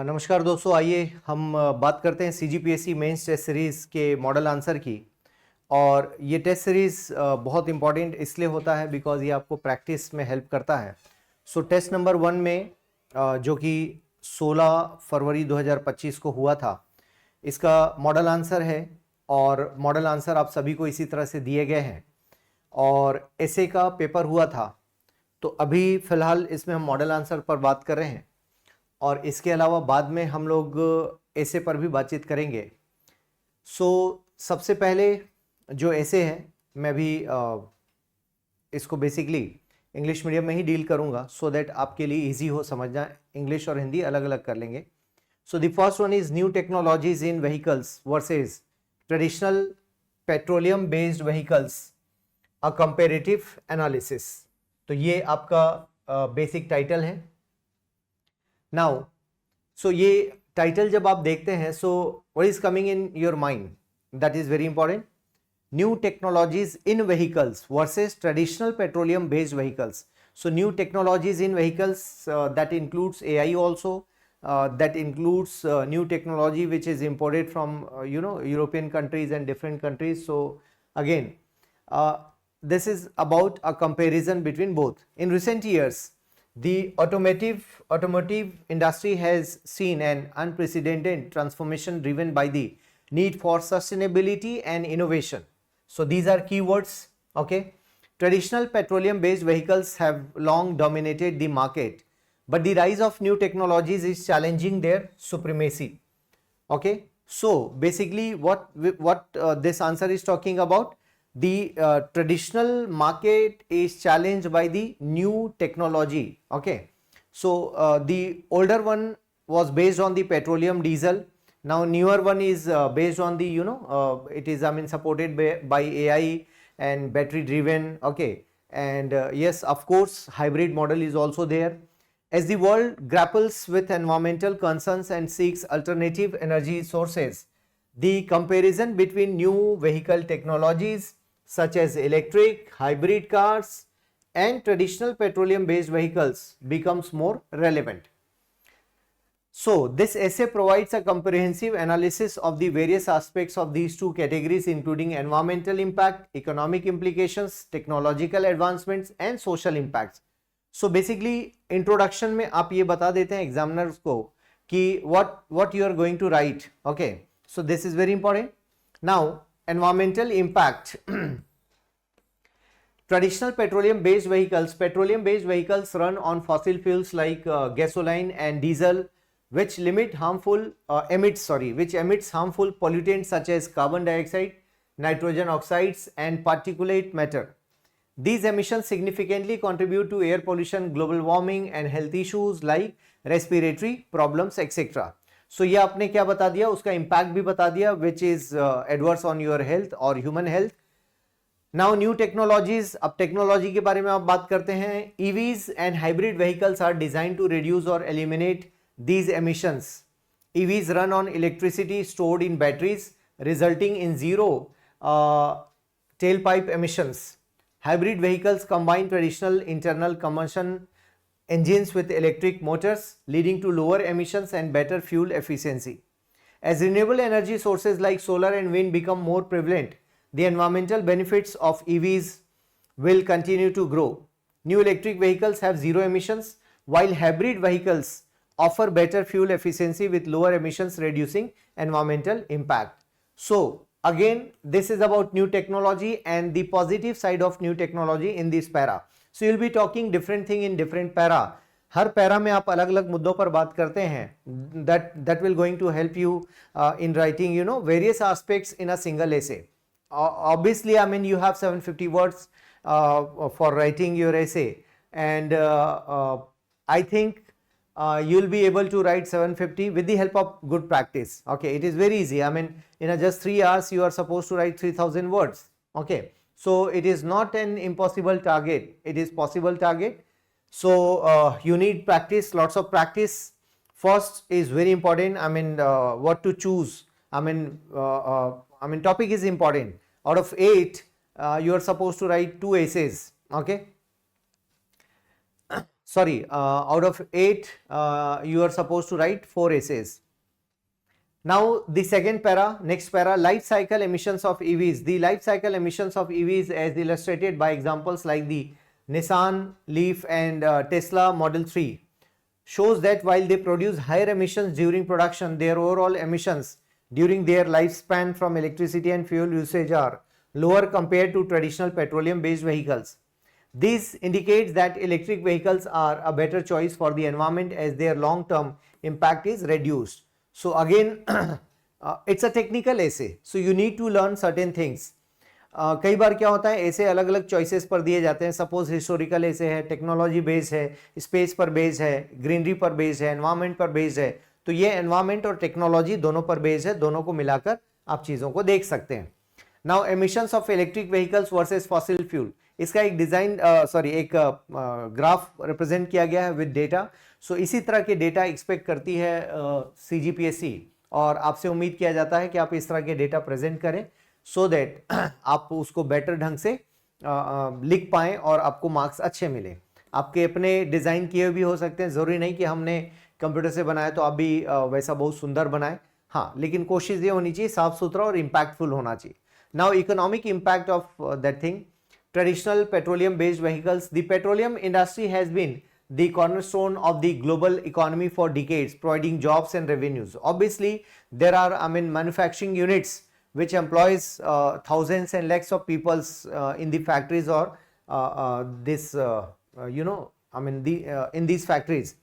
नमस्कार दोस्तों, आइए हम बात करते हैं CGPSC मेंस टेस्ट सीरीज़ के मॉडल आंसर की। और ये टेस्ट सीरीज़ बहुत इंपॉर्टेंट इसलिए होता है बिकॉज ये आपको प्रैक्टिस में हेल्प करता है। सो टेस्ट नंबर 1 में जो कि 16 फरवरी 2025 को हुआ था, इसका मॉडल आंसर है और मॉडल आंसर आप सभी को इसी तरह से दिए गए हैं। और ऐसे का पेपर हुआ था, तो अभी फ़िलहाल इसमें हम मॉडल आंसर पर बात कर रहे हैं और इसके अलावा बाद में हम लोग ऐसे पर भी बातचीत करेंगे। सो सबसे पहले जो ऐसे है, मैं भी इसको बेसिकली इंग्लिश मीडियम में ही डील करूंगा सो दैट आपके लिए इजी हो समझना। इंग्लिश और हिंदी अलग अलग कर लेंगे। So the first one is new technologies in vehicles versus traditional petroleum based vehicles, a comparative analysis. तो ये आपका बेसिक टाइटल है। नाउ सो ये टाइटल जब आप देखते हैं, सो what is coming in your mind, that is very important. New technologies in vehicles versus traditional petroleum based vehicles. So new technologies in vehicles, that includes AI also, that includes new technology which is imported from European countries and different countries. So again, this is about a comparison between both. In recent years, the automotive industry has seen an unprecedented transformation driven by the need for sustainability and innovation. So these are keywords, okay? Traditional petroleum based vehicles have long dominated the market, but the rise of new technologies is challenging their supremacy. Okay, so basically what this answer is talking about, the traditional market is challenged by the new technology. Okay, so the older one was based on the petroleum diesel. Now newer one is based on the it is supported by AI and battery driven. Okay, and yes, of course, hybrid model is also there. As the world grapples with environmental concerns and seeks alternative energy sources, the comparison between new vehicle technologies such as electric, hybrid cars and traditional petroleum based vehicles becomes more relevant. So this essay provides a comprehensive analysis of the various aspects of these two categories, including environmental impact, economic implications, technological advancements and social impacts. So basically introduction में आप ये बता देते हैं examiners को कि what you are going to write. Okay, so this is very important. Now environmental impact. Traditional petroleum based vehicles run on fossil fuels like gasoline and diesel, which emits harmful pollutants such as carbon dioxide, nitrogen oxides and particulate matter. These emissions significantly contribute to air pollution, global warming and health issues like respiratory problems, etc. So ये आपने क्या बता दिया, उसका impact भी बता दिया, which is adverse on your health or human health. Now new technologies, अब टेक्नोलॉजी के बारे में आप बात करते हैं. EVs and hybrid vehicles are designed to reduce or eliminate these emissions. EVs run on electricity stored in batteries, resulting in zero tailpipe emissions. Hybrid vehicles combine traditional internal combustion engines with electric motors, leading to lower emissions and better fuel efficiency. As renewable energy sources like solar and wind become more prevalent, the environmental benefits of EVs will continue to grow. New electric vehicles have zero emissions, while hybrid vehicles offer better fuel efficiency with lower emissions, reducing environmental impact. So again, this is about new technology and the positive side of new technology in this para. So you'll be talking different thing in different para. Her para में आप अलग अलग मुद्दों पर बात करते हैं. That will going to help you in writing various aspects in a single essay. Obviously, you have 750 words for writing your essay, and I think you'll be able to write 750 with the help of good practice. Okay, it is very easy. In just 3 hours you are supposed to write 3000 words. Okay, so it is not an impossible target, it is possible target. So you need practice, lots of practice. First is very important. What to choose. Topic is important. Out of 8 you are supposed to write 2 essays. Okay, sorry, out of 8 you are supposed to write 4 essays. Now the second para, next para, life cycle emissions of EVs. The life cycle emissions of EVs as illustrated by examples like the Nissan Leaf and Tesla Model 3 shows that while they produce higher emissions during production, their overall emissions during their lifespan from electricity and fuel usage are lower compared to traditional petroleum based vehicles. This indicates that electric vehicles are a better choice for the environment as their long term impact is reduced. So again it's a technical essay, so you need to learn certain things. कई बार क्या होता है, ऐसे अलग अलग choices पर दिए जाते हैं. सपोज हिस्टोरिकल ऐसे है, टेक्नोलॉजी बेस्ड है, स्पेस पर बेस्ड है, ग्रीनरी पर बेस्ड है, एनवायरमेंट पर बेस्ड है. तो ये एनवायरमेंट और टेक्नोलॉजी दोनों पर बेस्ड है, दोनों को मिलाकर आप चीज़ों को देख सकते हैं. Now emissions of electric vehicles versus fossil fuel, इसका एक डिजाइन एक ग्राफ रिप्रेजेंट किया गया है विद डेटा. सो इसी तरह के डेटा एक्सपेक्ट करती है CGPSC और आपसे उम्मीद किया जाता है कि आप इस तरह के डेटा प्रेजेंट करें सो दैट आप उसको बेटर ढंग से लिख पाएं और आपको मार्क्स अच्छे मिले. आपके अपने डिज़ाइन किए भी हो सकते हैं, ज़रूरी नहीं कि हमने कंप्यूटर से बनाया तो आप भी वैसा बहुत सुंदर बनाएं. हाँ, लेकिन कोशिश ये होनी चाहिए साफ सुथरा और इम्पैक्टफुल होना चाहिए. Now economic impact of that thing, traditional petroleum based vehicles. The petroleum industry has been the cornerstone of the global economy for decades, providing jobs and revenues. Obviously there are manufacturing units which employs thousands and lakhs of peoples in the factories or in these factories.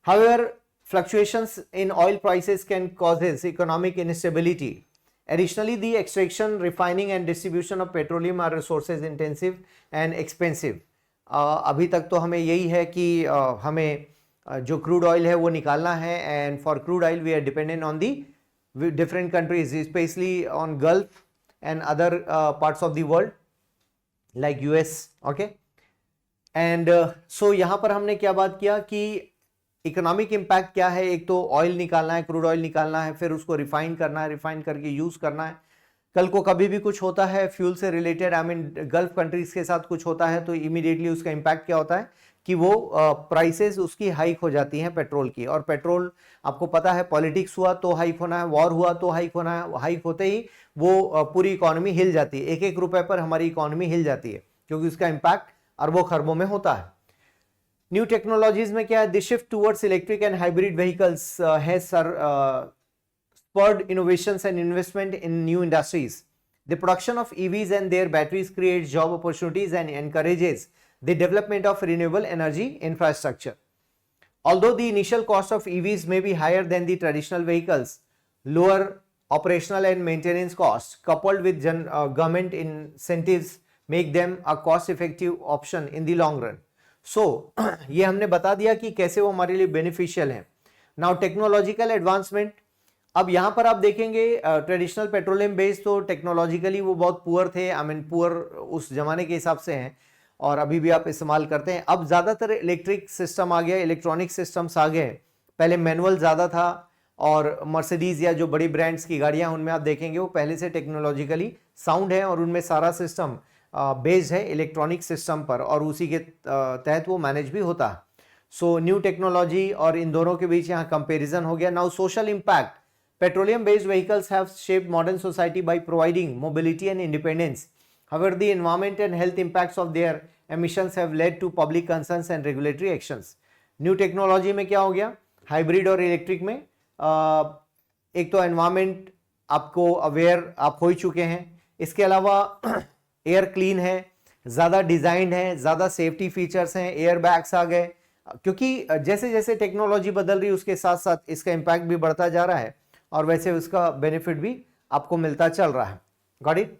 However, fluctuations in oil prices can causes economic instability. Additionally, the extraction, refining and distribution of petroleum are resources intensive and expensive. अभी तक तो हमें यही है कि हमें जो crude oil है वो निकालना है, and for crude oil we are dependent on the different countries, specially on Gulf and other parts of the world like US. Okay, and so यहाँ पर हमने क्या बात किया कि इकोनॉमिक इम्पैक्ट क्या है. एक तो ऑयल निकालना है, क्रूड ऑयल निकालना है, फिर उसको रिफाइन करना है, रिफाइन करके यूज करना है. कल को कभी भी कुछ होता है फ्यूल से रिलेटेड, गल्फ कंट्रीज के साथ कुछ होता है तो इमीडिएटली उसका इम्पैक्ट क्या होता है कि वो प्राइसेस उसकी हाइक हो जाती हैं पेट्रोल की. और पेट्रोल आपको पता है, पॉलिटिक्स हुआ तो हाइक होना है, वॉर हुआ तो हाइक होना है. हाइक होते ही वो पूरी इकोनॉमी हिल जाती है, एक एक रुपए पर हमारी इकोनॉमी हिल जाती है, क्योंकि उसका इम्पैक्ट अरबों खरबों में होता है. न्यू टेक्नोलॉजीज में क्या है, the shift towards electric and hybrid vehicles has spurred innovations and investment in new industries. The production of EVs and their batteries creates job opportunities and encourages the development of renewable energy infrastructure. Although the initial cost of EVs may be higher than the traditional vehicles, lower operational and maintenance costs coupled with government incentives make them a cost-effective option in the long run. So, ये हमने बता दिया कि कैसे वो हमारे लिए beneficial हैं. Now, technological advancement. अब यहाँ पर आप देखेंगे ट्रेडिशनल पेट्रोलियम बेस्ड तो टेक्नोलॉजिकली वो बहुत पुअर थे, पुअर उस जमाने के हिसाब से हैं और अभी भी आप इस्तेमाल करते हैं. अब ज़्यादातर इलेक्ट्रिक सिस्टम आ गया, इलेक्ट्रॉनिक सिस्टम्स आ गए. पहले मैनुअल ज़्यादा था, और मर्सिडीज़ या जो बड़ी ब्रांड्स की गाड़ियाँ उनमें आप देखेंगे वो पहले से टेक्नोलॉजिकली साउंड है और उनमें सारा सिस्टम बेस्ड है इलेक्ट्रॉनिक सिस्टम पर, और उसी के तहत वो मैनेज भी होता है. सो न्यू टेक्नोलॉजी और इन दोनों के बीच यहाँ कंपेरिजन हो गया. Now social impact. Petroleum based vehicles have shaped modern society by providing mobility and independence. However, the environment and health impacts of their emissions have led to public concerns and regulatory actions. New technology में क्या हो गया, hybrid और electric में एक तो environment आपको aware आप हो ही चुके हैं, इसके अलावा एयर क्लीन है, ज़्यादा डिज़ाइंड है, ज़्यादा सेफ्टी फीचर्स हैं, एयर बैग्स आ गए, क्योंकि जैसे जैसे टेक्नोलॉजी बदल रही है उसके साथ साथ इसका इम्पैक्ट भी बढ़ता जा रहा है और वैसे उसका बेनिफिट भी आपको मिलता चल रहा है. Got it.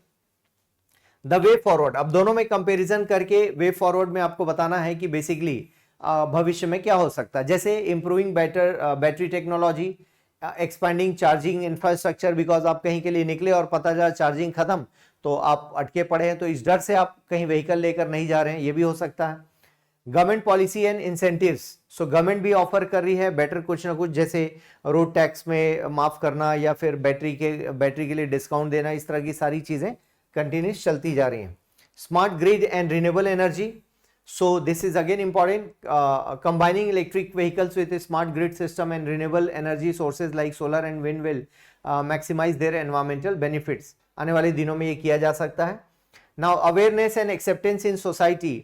The way forward. अब दोनों में कंपैरिजन करके वे फॉरवर्ड में आपको बताना है कि बेसिकली भविष्य में क्या हो सकता है. जैसे improving battery technology, expanding charging infrastructure, because आप कहीं के लिए निकले और पता चला चार्जिंग खत्म तो आप अटके पड़े हैं, तो इस डर से आप कहीं व्हीकल लेकर नहीं जा रहे हैं, ये भी हो सकता है. Government policy and incentives. So government भी ऑफर कर रही है बेटर कुछ ना कुछ, जैसे रोड टैक्स में माफ करना या फिर बैटरी के लिए डिस्काउंट देना, इस तरह की सारी चीजें कंटिन्यूस चलती जा रही हैं. Smart grid and renewable energy. So this is again important, combining electric vehicles with a smart grid system and renewable energy sources like solar and wind will maximize their environmental benefits. आने वाले दिनों में ये किया जा सकता है. Now awareness and acceptance in society,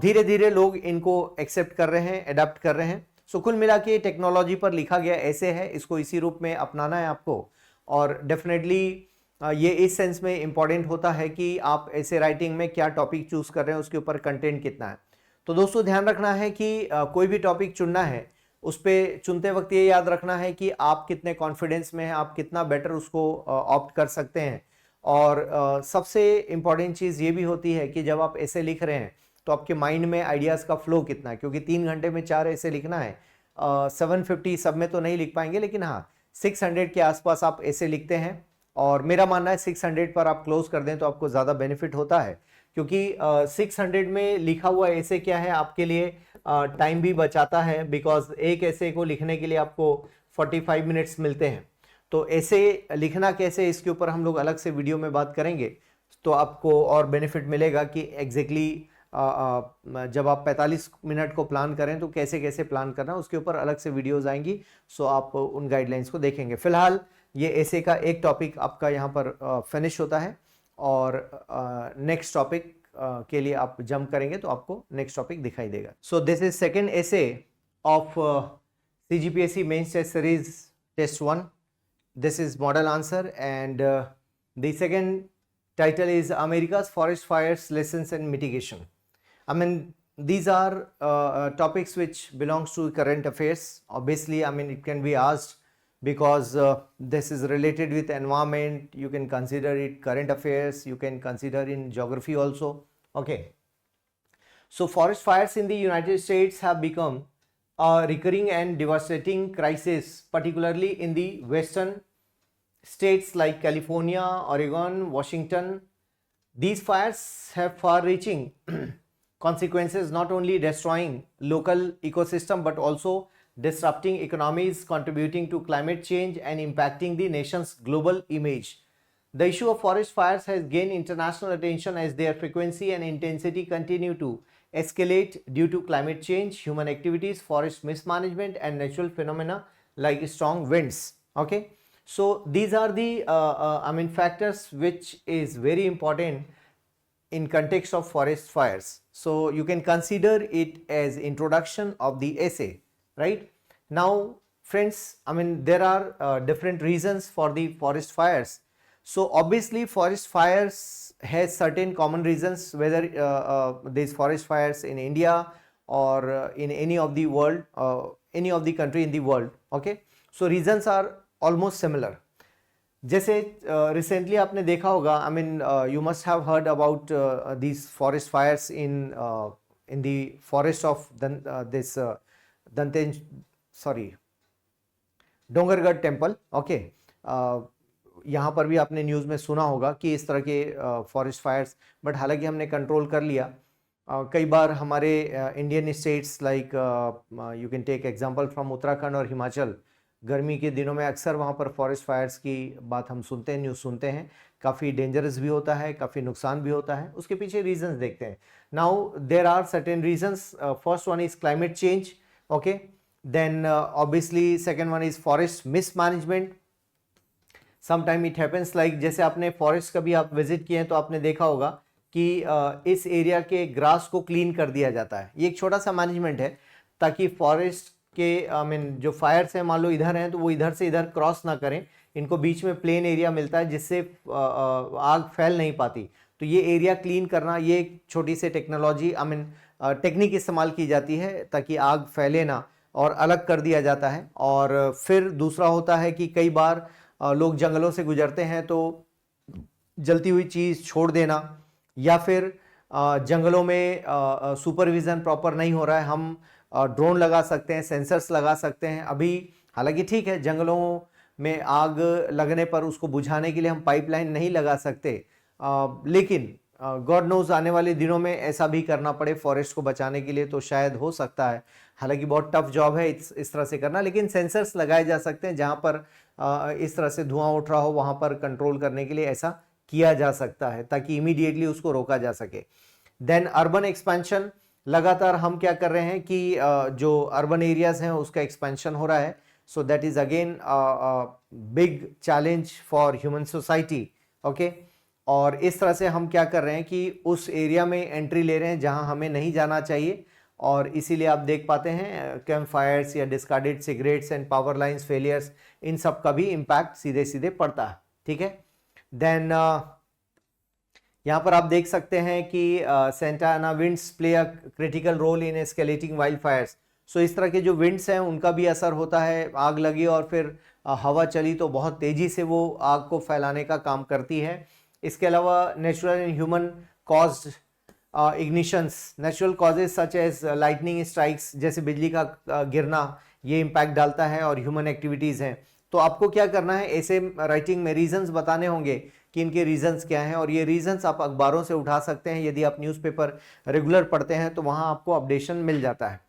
धीरे धीरे लोग इनको एक्सेप्ट कर रहे हैं, अडेप्ट कर रहे हैं. सो कुल मिला के टेक्नोलॉजी पर लिखा गया ऐसे है, इसको इसी रूप में अपनाना है आपको. और डेफिनेटली ये इस सेंस में इंपॉर्टेंट होता है कि आप ऐसे राइटिंग में क्या टॉपिक चूज कर रहे हैं, उसके ऊपर कंटेंट कितना है. तो दोस्तों ध्यान रखना है कि कोई भी टॉपिक चुनना है, उस पर चुनते वक्त ये याद रखना है कि आप कितने कॉन्फिडेंस में हैं, आप कितना बेटर उसको ऑप्ट कर सकते हैं. और सबसे इम्पॉर्टेंट चीज़ ये भी होती है कि जब आप ऐसे लिख रहे हैं तो आपके माइंड में आइडियाज़ का फ्लो कितना है, क्योंकि 3 घंटे में 4 ऐसे लिखना है. 750 सब में तो नहीं लिख पाएंगे, लेकिन हाँ 600 के आसपास आप ऐसे लिखते हैं. और मेरा मानना है 600 पर आप क्लोज कर दें तो आपको ज़्यादा बेनिफिट होता है, क्योंकि 600 में लिखा हुआ ऐसे क्या है आपके लिए टाइम भी बचाता है, बिकॉज एक ऐसे को लिखने के लिए आपको 45 मिनट्स मिलते हैं. तो ऐसे लिखना कैसे, इसके ऊपर हम लोग अलग से वीडियो में बात करेंगे, तो आपको और बेनिफिट मिलेगा कि एग्जैक्टली जब आप 45 मिनट को प्लान करें तो कैसे कैसे प्लान करना, उसके ऊपर अलग से वीडियोस आएंगी. सो आप उन गाइडलाइंस को देखेंगे. फिलहाल ये ऐसे का एक टॉपिक आपका यहाँ पर फिनिश होता है, और नेक्स्ट टॉपिक के लिए आप जंप करेंगे तो आपको नेक्स्ट टॉपिक दिखाई देगा. So this is second essay of CGPSC mains test series test 1. This is model answer, and the second title is America's Forest Fires Lessons and Mitigation. I mean, these are topics which belongs to current affairs. Obviously, I mean, it can be asked because this is related with environment. You can consider it current affairs. You can consider in geography also. Okay. So, forest fires in the United States have become a recurring and devastating crisis, particularly in the western states like California, Oregon, Washington. These fires have far-reaching consequences, not only destroying local ecosystem but also disrupting economies, contributing to climate change and impacting the nation's global image. The issue of forest fires has gained international attention as their frequency and intensity continue to escalate due to climate change, human activities, forest mismanagement and natural phenomena like strong winds. Okay. So these are the factors which is very important in context of forest fires. So you can consider it as introduction of the essay, right? Now friends, I mean, there are different reasons for the forest fires. So obviously forest fires has certain common reasons, whether these forest fires in India or in any of the world, any of the country in the world. Okay, so reasons are almost similar. जैसे recently आपने देखा होगा, I mean you must have heard about these forest fires in the forest of Dongargarh temple. Okay, यहाँ पर भी आपने news में सुना होगा कि इस तरह के फॉरेस्ट फायर्स, बट हालांकि हमने कंट्रोल कर लिया. कई बार हमारे Indian states like you can take example from Uttarakhand और हिमाचल, गर्मी के दिनों में अक्सर वहाँ पर फॉरेस्ट फायर्स की बात हम सुनते हैं, न्यूज़ सुनते हैं. काफ़ी डेंजरस भी होता है, काफ़ी नुकसान भी होता है. उसके पीछे रीजंस देखते हैं. Now there are certain reasons. First one is climate change. Okay, then obviously second one is forest mismanagement. Sometime it happens like, जैसे आपने फॉरेस्ट कभी आप विजिट किए हैं तो आपने देखा होगा कि इस एरिया के ग्रास को क्लीन कर दिया जाता है. ये एक छोटा सा मैनेजमेंट है ताकि फॉरेस्ट के जो फायर्स हैं, मान लो इधर हैं तो वो इधर से इधर क्रॉस ना करें. इनको बीच में प्लेन एरिया मिलता है जिससे आग फैल नहीं पाती. तो ये एरिया क्लीन करना, ये एक छोटी सी टेक्नोलॉजी टेक्निक इस्तेमाल की जाती है ताकि आग फैले ना, और अलग कर दिया जाता है. और फिर दूसरा होता है कि कई बार लोग जंगलों से गुजरते हैं तो जलती हुई चीज़ छोड़ देना, या फिर जंगलों में सुपरविज़न प्रॉपर नहीं हो रहा है. हम ड्रोन लगा सकते हैं, सेंसर्स लगा सकते हैं. अभी हालांकि ठीक है, जंगलों में आग लगने पर उसको बुझाने के लिए हम पाइपलाइन नहीं लगा सकते, लेकिन गॉड नोज आने वाले दिनों में ऐसा भी करना पड़े फॉरेस्ट को बचाने के लिए तो शायद हो सकता है. हालांकि बहुत टफ जॉब है इस तरह से करना, लेकिन सेंसर्स लगाए जा सकते हैं जहां पर इस तरह से धुआं उठ रहा हो, वहां पर कंट्रोल करने के लिए ऐसा किया जा सकता है ताकि इमीडिएटली उसको रोका जा सके. Then urban expansion. लगातार हम क्या कर रहे हैं कि जो अर्बन एरियाज हैं उसका एक्सपेंशन हो रहा है, so that is again big challenge for human society. Okay, और इस तरह से हम क्या कर रहे हैं कि उस एरिया में एंट्री ले रहे हैं जहां हमें नहीं जाना चाहिए, और इसीलिए आप देख पाते हैं कैंप फायर्स या discarded cigarettes and power lines failures, इन सब का भी इम्पैक्ट सीधे सीधे पड़ता है। ठीक है, देन यहाँ पर आप देख सकते हैं कि Santa Ana winds play a critical role in escalating wild fires. So इस तरह के जो विंड्स हैं उनका भी असर होता है, आग लगी और फिर हवा चली तो बहुत तेजी से वो आग को फैलाने का काम करती है। इसके अलावा natural and human caused ignitions, natural causes such as lightning strikes, जैसे बिजली का गिरना, ये इम्पैक्ट डालता है, और ह्यूमन एक्टिविटीज़ हैं। तो आपको क्या करना है, ऐसे राइटिंग में रीजंस बताने होंगे कि इनके रीजंस क्या हैं, और ये रीजंस आप अखबारों से उठा सकते हैं। यदि आप न्यूज़पेपर रेगुलर पढ़ते हैं तो वहाँ आपको अपडेशन मिल जाता है।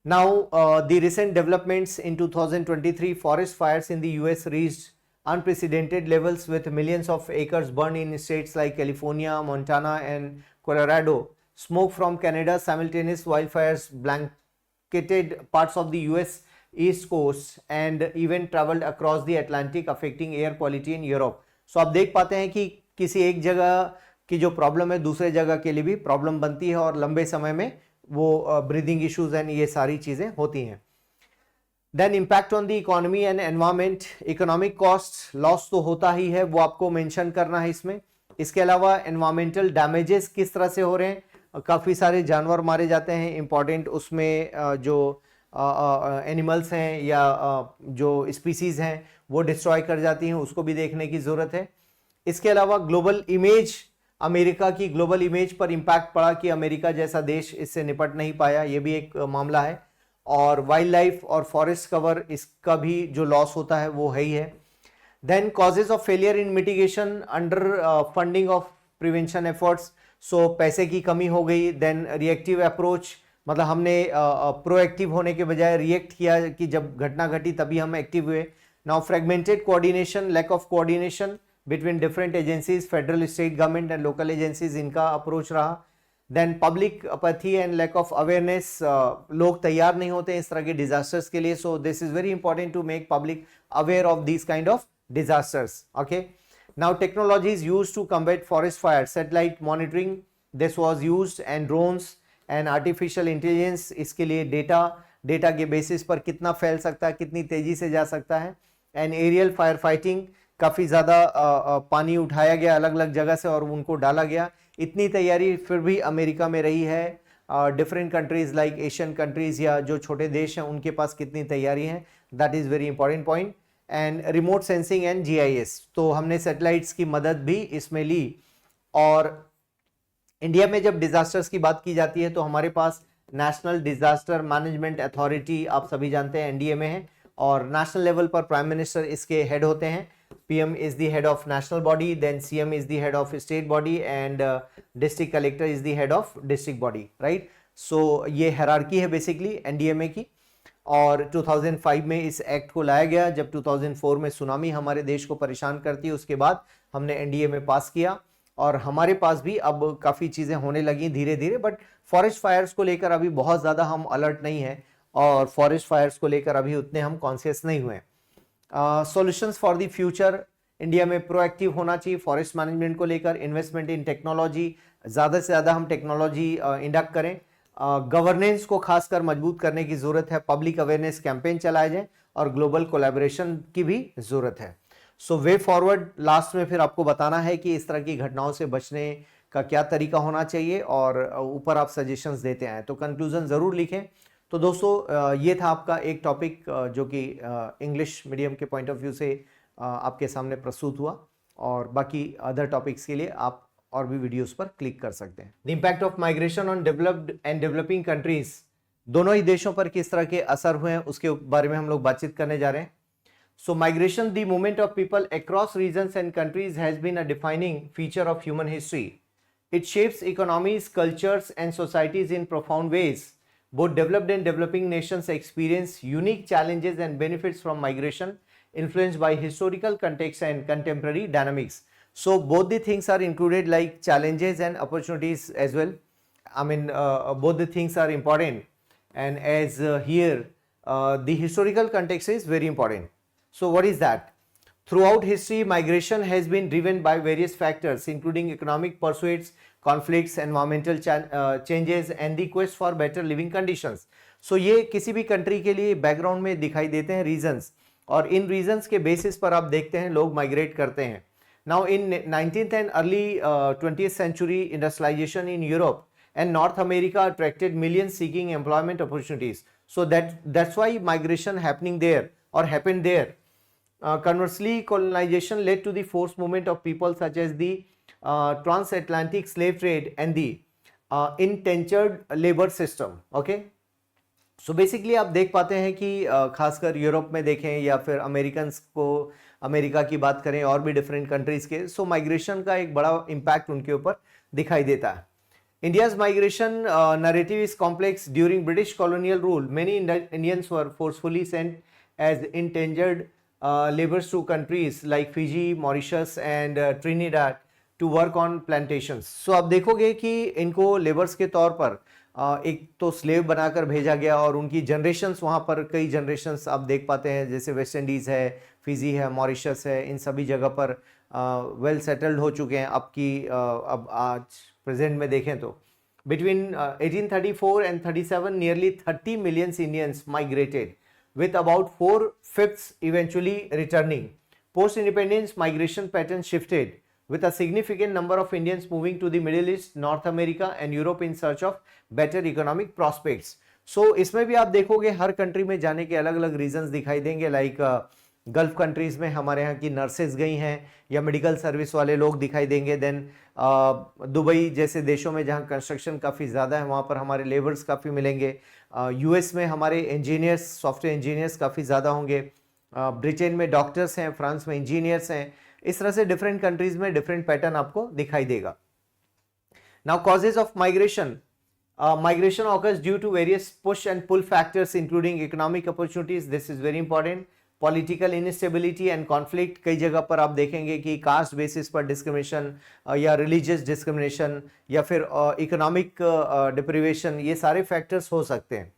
Now, the recent developments in 2023, forest fires in the US reached unprecedented levels with millions of acres burned in states like California, Montana, and Colorado. Smoke from Canada's simultaneous wildfires blanketed parts of the US East Coast and even traveled across the Atlantic, affecting air quality in Europe. So, आप देख पाते हैं कि किसी एक जगह की जो प्रॉब्लम है दूसरे जगह के लिए भी प्रॉब्लम बनती है, और लंबे समय में वो ब्रीदिंग इश्यूज एंड ये सारी चीजें होती हैं। Then impact on the economy and environment, economic cost loss तो होता ही है, वो आपको मेंशन करना है इसमें। इसके अलावा एनवायरमेंटल डैमेजेस किस तरह से हो रहे हैं, काफ़ी सारे जानवर मारे जाते हैं इंपॉर्टेंट, उसमें जो एनिमल्स हैं या जो स्पीसीज हैं वो डिस्ट्रॉय कर जाती हैं, उसको भी देखने की ज़रूरत है। इसके अलावा ग्लोबल इमेज, अमेरिका की ग्लोबल इमेज पर इम्पैक्ट पड़ा कि अमेरिका जैसा देश इससे निपट नहीं पाया, ये भी एक मामला है। और वाइल्ड लाइफ और फॉरेस्ट कवर, इसका भी जो लॉस होता है वो है ही है। Then causes of failure in mitigation under funding of prevention efforts, so पैसे की कमी हो गई। देन रिएक्टिव अप्रोच, मतलब हमने प्रोएक्टिव होने के बजाय रिएक्ट किया कि जब घटना घटी तभी हम एक्टिव हुए। Now fragmented coordination, lack of coordination between different agencies, federal, state government and local agencies, इनका अप्रोच रहा। Then public apathy and lack of awareness, लोग तैयार नहीं होते इस तरह के डिजास्टर्स के लिए, so this is very important to make public aware of this kind of disasters. Okay, now technology is used to combat forest fire, satellite monitoring this was used, and drones and artificial intelligence, इसके लिए data के basis पर कितना फैल सकता है, कितनी तेजी से जा सकता है। एंड एरियल फायर फाइटिंग, काफ़ी ज़्यादा पानी उठाया गया अलग अलग जगह से और उनको डाला गया। इतनी तैयारी फिर भी अमेरिका में रही है। Different countries like Asian countries या जो छोटे देश हैं उनके पास कितनी तैयारी है, that is very important point. And remote sensing and GIS, तो हमने सैटेलाइट्स की मदद भी इसमें ली। और इंडिया में जब डिजास्टर्स की बात की जाती है तो हमारे पास नेशनल डिजास्टर मैनेजमेंट अथॉरिटी, आप सभी जानते हैं NDA में है, और नेशनल लेवल पर प्राइम मिनिस्टर इसके हेड होते हैं। PM is the head of national body, then CM is the head of state body, and district collector is the head of district body, right. So ये hierarchy है basically NDMA की। और 2005 में इस act को लाया गया, जब 2004 में सुनामी हमारे देश को परेशान करती है, उसके बाद हमने NDA में पास किया, और हमारे पास भी अब काफ़ी चीज़ें होने लगी धीरे धीरे। बट फॉरेस्ट फायर्स को लेकर अभी बहुत ज़्यादा हम अलर्ट नहीं हैं, और फॉरेस्ट फायर्स को लेकर अभी उतने हम कॉन्शियस नहीं हुए। Solutions for the future, India में प्रोएक्टिव होना चाहिए फॉरेस्ट मैनेजमेंट को लेकर। इन्वेस्टमेंट इन टेक्नोलॉजी, ज़्यादा से ज़्यादा हम टेक्नोलॉजी इंडक्ट करें। गवर्नेंस को खासकर मजबूत करने की ज़रूरत है, पब्लिक अवेयरनेस कैंपेन चलाए जाएं, और ग्लोबल कोलैबोरेशन की भी ज़रूरत है। सो वे फॉरवर्ड, लास्ट में फिर आपको बताना है कि इस तरह की घटनाओं से बचने का क्या तरीका होना चाहिए, और ऊपर आप सजेशंस देते हैं, तो कंक्लूजन ज़रूर लिखें। तो दोस्तों ये था आपका एक टॉपिक जो कि इंग्लिश मीडियम के पॉइंट ऑफ व्यू से आपके सामने प्रस्तुत हुआ, और बाकी अदर टॉपिक्स के लिए आप और भी वीडियोस पर क्लिक कर सकते हैं। The impact of migration on developed and developing countries, दोनों ही देशों पर किस तरह के असर हुए हैं उसके बारे में हम लोग बातचीत करने जा रहे हैं। So migration, the movement of people across regions and countries has been a defining feature of human history. It shapes economies, cultures and societies in profound ways. Both developed and developing nations experience unique challenges and benefits from migration, influenced by historical context and contemporary dynamics. So both the things are included, like challenges and opportunities as well. I mean, both the things are important, and as here, the historical context is very important. So, what is that? Throughout history, migration has been driven by various factors, including economic pursuits, conflicts, environmental changes, and the quest for better living conditions. So, ये किसी भी country के लिए background में दिखाई देते हैं reasons, और इन रीजंस के बेसिस पर आप देखते हैं लोग माइग्रेट करते हैं. Now, in 19th and early 20th century, industrialization in Europe and North America attracted millions seeking employment opportunities. So that's why migration happening there or happened there. Conversely, colonization led to the forced movement of people such as the transatlantic slave trade and the indentured labor system. Okay. So basically आप देख पाते हैं कि खासकर Europe में देखें या फिर अमेरिकन्स को, अमेरिका की बात करें और भी डिफरेंट कंट्रीज के, सो माइग्रेशन का एक बड़ा इम्पैक्ट उनके ऊपर दिखाई देता है. India's migration narrative is complex. During British colonial rule many Indians were forcefully sent as indentured labours to countries like Fiji, Mauritius and Trinidad to work on plantations. So आप देखोगे कि इनको लेबर्स के तौर पर एक तो स्लेव बनाकर भेजा गया, और उनकी जनरेशन्स वहाँ पर कई जनरेशन्स आप देख पाते हैं, जैसे वेस्ट इंडीज़ है, फिजी है, मॉरिशस है, इन सभी जगह पर वेल सेटल्ड हो चुके हैं. अब आज प्रेजेंट में देखें तो between 1834 and 37 nearly 30 million Indians migrated with about 4/5 eventually returning. Post-independence migration pattern shifted, with a significant number of Indians moving to the Middle East, North America and Europe in search of better economic prospects. So इसमें भी आप देखोगे हर country में जाने के अलग अलग reasons दिखाई देंगे. लाइक गल्फ कंट्रीज में हमारे यहाँ की नर्सेज गई हैं, या मेडिकल सर्विस वाले लोग दिखाई देंगे. देन दुबई जैसे देशों में जहाँ कंस्ट्रक्शन काफ़ी ज़्यादा है, वहाँ पर हमारे लेबर्स काफ़ी मिलेंगे. यूएस में हमारे इंजीनियर्स, सॉफ्टवेयर इंजीनियर्स काफ़ी ज़्यादा होंगे. ब्रिटेन में डॉक्टर्स हैं, फ्रांस में इंजीनियर्स हैं. इस तरह से डिफरेंट कंट्रीज में डिफरेंट पैटर्न आपको दिखाई देगा. Now causes of migration. Migration occurs due to various push and pull factors including economic opportunities. This is very important. Political instability and conflict. कई जगह पर आप देखेंगे कि कास्ट बेसिस पर डिस्क्रिमिनेशन या रिलीजियस डिस्क्रिमिनेशन या फिर इकोनॉमिक डिप्रिवेशन, ये सारे फैक्टर्स हो सकते हैं.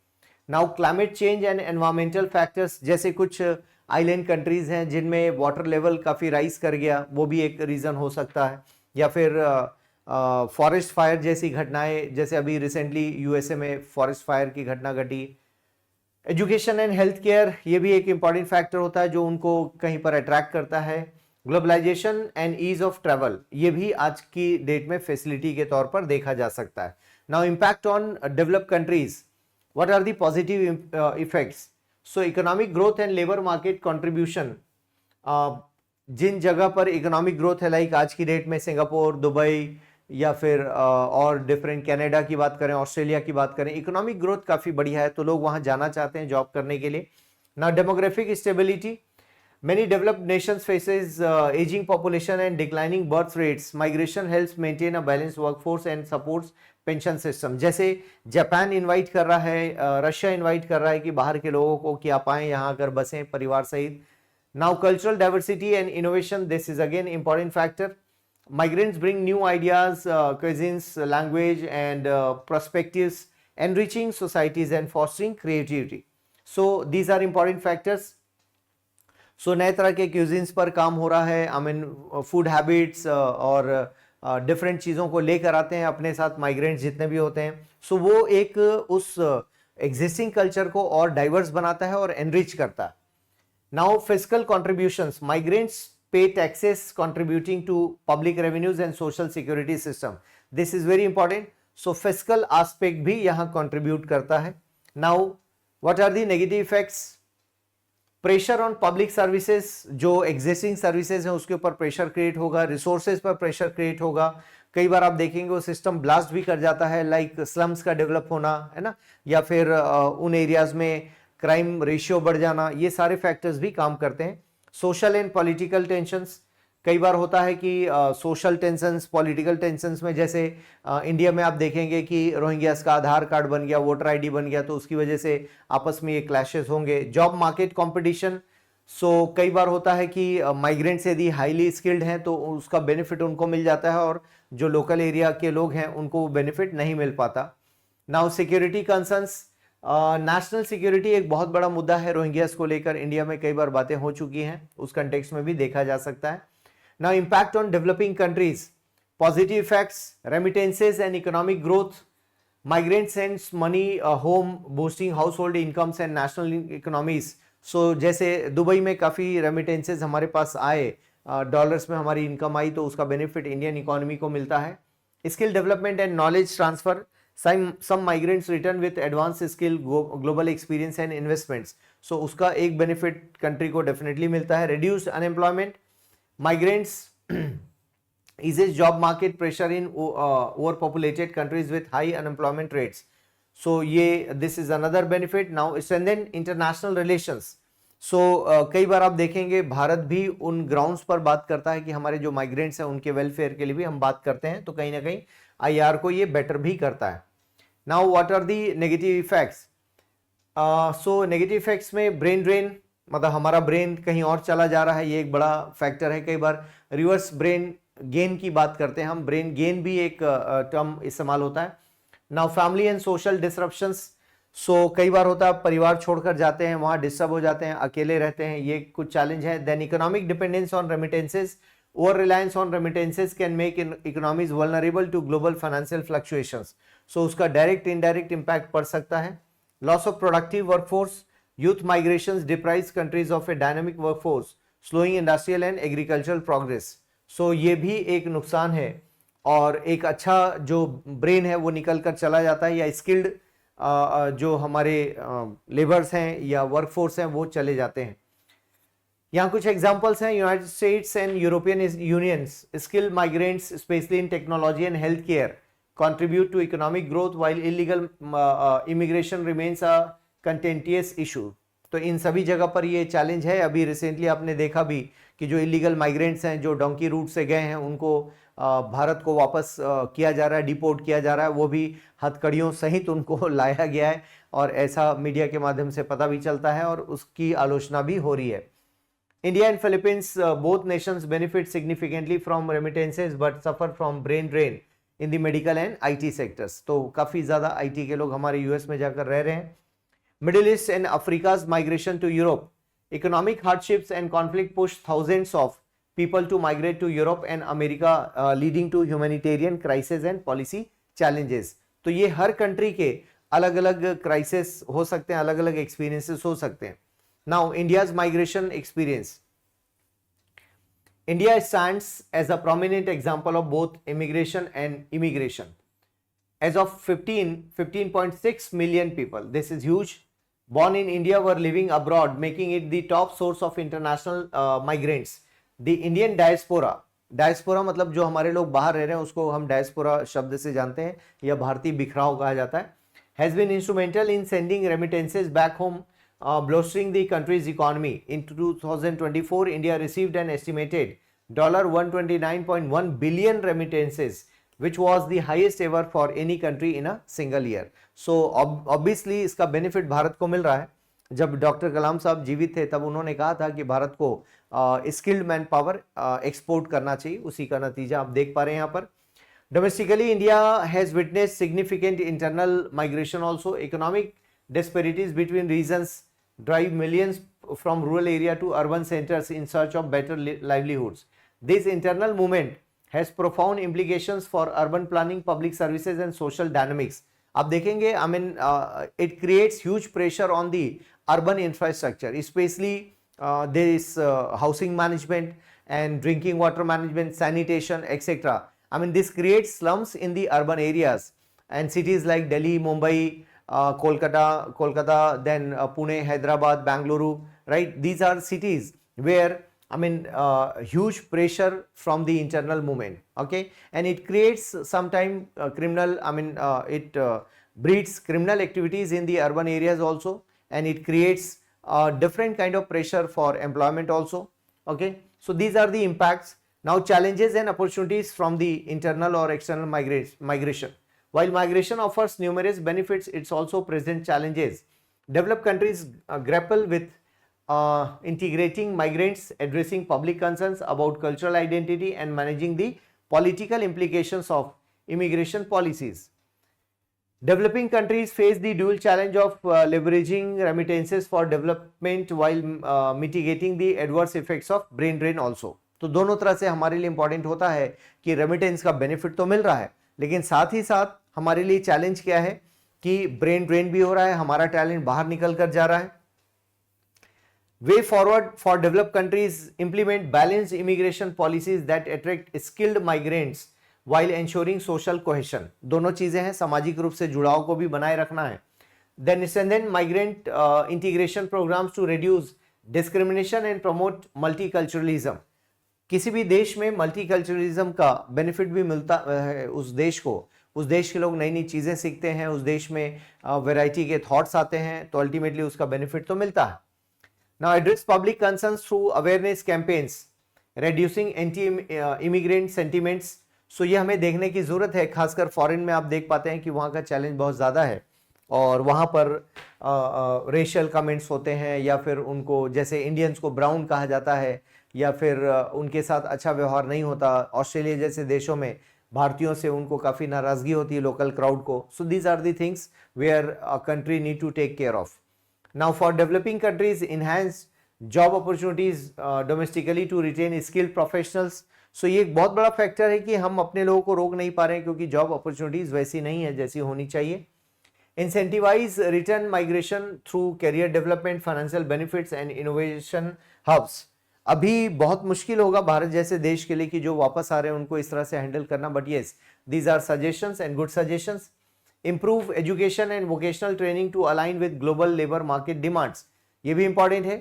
Now climate change and environmental factors, जैसे कुछ आइलैंड कंट्रीज हैं जिनमें वाटर लेवल काफ़ी राइज कर गया, वो भी एक रीज़न हो सकता है. या फिर फॉरेस्ट फायर जैसी घटनाएं, जैसे अभी रिसेंटली यूएसए में फॉरेस्ट फायर की घटना घटी. एजुकेशन एंड हेल्थ केयर, ये भी एक इंपॉर्टेंट फैक्टर होता है जो उनको कहीं पर अट्रैक्ट करता है. Globalisation and ease of travel, ये भी आज की डेट में फैसिलिटी के तौर पर देखा जा सकता है. Now impact on developed countries. What are the positive effects? So economic growth and labour market contribution. जिन जगह पर इकोनॉमिक ग्रोथ है, लाइक आज की डेट में सिंगापुर, दुबई, या फिर और डिफरेंट कनाडा की बात करें, ऑस्ट्रेलिया की बात करें, इकोनॉमिक ग्रोथ काफ़ी बढ़िया है, तो लोग वहाँ जाना चाहते हैं जॉब करने के लिए. ना demographic stability. Many developed Nations faces ageing population and declining birth rates. Migration helps maintain a balance workforce and supports pension system. जैसे जापान इन्वाइट कर रहा है, रशिया इन्वाइट कर रहा है कि बाहर के लोगों को कि आप आएँ यहाँ अगर बसें परिवार सहित. Now cultural diversity and innovation. This is again important factor. Migrants bring new ideas, cuisines, language and perspectives, enriching societies and fostering creativity. So these are important factors. So नए तरह के cuisines पर काम हो रहा है. I mean food habits और different चीज़ों को लेकर आते हैं अपने साथ migrants जितने भी होते हैं. So वो एक उस existing culture को और diverse बनाता है और enrich करता है. Now fiscal contributions. Migrants pay taxes contributing to public revenues and social security system. This is very important. So fiscal aspect भी यहाँ contribute करता है. Now what are the negative effects? Pressure on public services. जो existing services हैं उसके ऊपर pressure create होगा, resources पर pressure create होगा. कई बार आप देखेंगे वो सिस्टम ब्लास्ट भी कर जाता है, लाइक स्लम्स का डेवलप होना है ना, या फिर उन एरियाज में क्राइम रेशियो बढ़ जाना, ये सारे फैक्टर्स भी काम करते हैं. Social and political tensions. कई बार होता है कि सोशल टेंशंस, पॉलिटिकल टेंशंस में, जैसे इंडिया में आप देखेंगे कि रोहिंग्यास का आधार कार्ड बन गया, वोटर आईडी बन गया, तो उसकी वजह से आपस में ये क्लैशेस होंगे. Job market competition. सो कई बार होता है कि माइग्रेंट्स यदि हाईली स्किल्ड हैं तो उसका बेनिफिट उनको मिल जाता है, और जो लोकल एरिया के लोग हैं उनको बेनिफिट नहीं मिल पाता। Now security concerns, national security एक बहुत बड़ा मुद्दा है रोहिंग्यास को लेकर, इंडिया में कई बार बातें हो चुकी हैं, उस कंटेक्स्ट में भी देखा जा सकता है। Now impact on developing countries, positive effects, remittances and economic growth, migrant sends money home, boosting household incomes and national economies. So जैसे दुबई में काफ़ी रेमिटेंसेज हमारे पास आए, डॉलर्स में हमारी इनकम आई, तो उसका बेनिफिट इंडियन इकोनॉमी को मिलता है। Skill development and knowledge transfer, some migrants return with advance skill, global experience and investments, so उसका एक बेनिफिट कंट्री को डेफिनेटली मिलता है। Reduce unemployment, migrants eases job market pressure in overpopulated countries with high unemployment rates. So this is another benefit. Now strengthen international relations. So कई बार आप देखेंगे भारत भी उन ग्राउंड्स पर बात करता है कि हमारे जो माइग्रेंट्स हैं उनके वेलफेयर के लिए भी हम बात करते हैं, तो कहीं ना कहीं IR को ये बेटर भी करता है। Now what are the negative effects? So negative effects में ब्रेन ड्रेन, मतलब हमारा ब्रेन कहीं और चला जा रहा है, ये एक बड़ा फैक्टर है। कई बार रिवर्स ब्रेन गेन की बात करते हैं हम, ब्रेन गेन भी एक टर्म इस्तेमाल होता है। Now family and social disruptions, so कई बार होता है परिवार छोड़कर जाते हैं, वहां डिस्टर्ब हो जाते हैं, अकेले रहते हैं, ये कुछ चैलेंज है। Then economic dependence on remittances, over reliance on remittances can make economies vulnerable to global financial fluctuations, so उसका डायरेक्ट इनडायरेक्ट इंपैक्ट पड़ सकता है। Loss of productive workforce, youth migrations deprives countries of a dynamic workforce, slowing industrial and agricultural progress, so ये भी एक नुकसान है। और एक अच्छा जो ब्रेन है वो निकल कर चला जाता है, या स्किल्ड जो हमारे लेबर्स हैं या वर्कफोर्स हैं वो चले जाते हैं। यहाँ कुछ एग्जांपल्स हैं, United states and European unions, skill migrants specially in technology and health care contribute to economic growth while illegal immigration remains a contentious issue. तो इन सभी जगह पर ये चैलेंज है। अभी रिसेंटली आपने देखा भी कि जो इलीगल माइग्रेंट्स हैं, जो डोंकी रूट से गए हैं, उनको भारत को वापस किया जा रहा है, डिपोर्ट किया जा रहा है, वो भी हथकड़ियों सहित उनको लाया गया है, और ऐसा मीडिया के माध्यम से पता भी चलता है और उसकी आलोचना भी हो रही है। India and Philippines both Nations benefit significantly from remittances but suffer from brain drain in the medical and IT sectors, तो काफ़ी ज़्यादा IT के लोग हमारे US में जाकर रह रहे हैं। Middle East and Africa's migration to Europe, economic hardships and conflict push thousands of people to migrate to Europe and America, leading to humanitarian crisis and policy challenges. तो ये हर कंट्री के अलग अलग क्राइसिस हो सकते हैं, अलग अलग एक्सपीरियंसेस हो सकते हैं। Now India's migration experience, India stands as a prominent example of both immigration and immigration. As of 15.6 million people, this is huge, born in India were living abroad, making it the top source of international migrants. The Indian diaspora मतलब जो हमारे लोग बाहर रह रहे हैं उसको हम diaspora शब्द से जानते हैं, या भारतीय बिखराव कहा जाता है, has been instrumental in sending remittances back home, bolstering the country's economy. In 2024, India received an estimated $129.1 billion remittances, which was the highest ever for any country in a single year. So obviously इसका benefit Bharat को मिल रहा है। जब doctor कलाम साहब जीवित थे तब उन्होंने कहा था कि भारत को स्किल्ड मैन पावर एक्सपोर्ट करना चाहिए, उसी का नतीजा आप देख पा रहे हैं यहाँ पर। Domestically, India has witnessed significant internal migration also. Economic disparities between regions drive millions from rural area to urban centers in search of better livelihoods. This internal movement has profound implications for urban planning, public services and social dynamics. आप देखेंगे, I mean, it creates huge pressure on the urban infrastructure, especially this housing management and drinking water management, sanitation, etc. I mean, this creates slums in the urban areas, and cities like Delhi, Mumbai, Kolkata, then Pune, Hyderabad, Bangalore, right? These are cities where, I mean, huge pressure from the internal movement, okay? And it creates sometime criminal, I mean, it breeds criminal activities in the urban areas also, and it creates different kind of pressure for employment also, okay? So these are the impacts. Now challenges and opportunities from the internal or external migration. While migration offers numerous benefits, it's also present challenges. Developed countries grapple with integrating migrants, addressing public concerns about cultural identity and managing the political implications of immigration policies. Developing countries face the dual challenge of leveraging remittances for development while mitigating the adverse effects of brain drain also. तो दोनों तरह से हमारे लिए important होता है कि remittance का बेनिफिट तो मिल रहा है, लेकिन साथ ही साथ हमारे लिए चैलेंज क्या है कि ब्रेन ड्रेन भी हो रहा है, हमारा टैलेंट बाहर निकल कर जा रहा है. Way forward for developed countries implement balanced immigration policies that attract skilled migrants while ensuring social cohesion. दोनों चीजें हैं, सामाजिक रूप से जुड़ाव को भी बनाए रखना है. Then strengthen migrant integration programs to reduce discrimination and promote multiculturalism. किसी भी देश में मल्टीकल्चरलिज्म का बेनिफिट भी मिलता है उस देश को, उस देश के लोग नई नई चीजें सीखते हैं, उस देश में वैरायटी के थॉट्स आते हैं, तो अल्टीमेटली उसका बेनिफिट तो मिलता है. Now address public concerns through awareness campaigns, reducing anti-immigrant sentiments. So ये हमें देखने की जरूरत है, खासकर फॉरेन में आप देख पाते हैं कि वहाँ का चैलेंज बहुत ज़्यादा है और वहाँ पर रेशियल कमेंट्स होते हैं या फिर उनको जैसे इंडियंस को ब्राउन कहा जाता है या फिर उनके साथ अच्छा व्यवहार नहीं होता. ऑस्ट्रेलिया जैसे देशों में भारतीयों से उनको काफ़ी नाराज़गी होती है लोकल क्राउड को. So these are the things where a country need to take care of. Now for developing countries, enhance job opportunities domestically to retain skilled professionals. So ये एक बहुत बड़ा फैक्टर है कि हम अपने लोगों को रोक नहीं पा रहे हैं क्योंकि जॉब अपॉर्चुनिटीज वैसी नहीं है जैसी होनी चाहिए. Incentivize return migration through career development, financial benefits and innovation hubs. अभी बहुत मुश्किल होगा भारत जैसे देश के लिए कि जो वापस आ रहे हैं उनको इस तरह से हैंडल करना, but yes, these are suggestions and good suggestions. Improve education and vocational training to align with global labor market demands. ये भी इंपॉर्टेंट है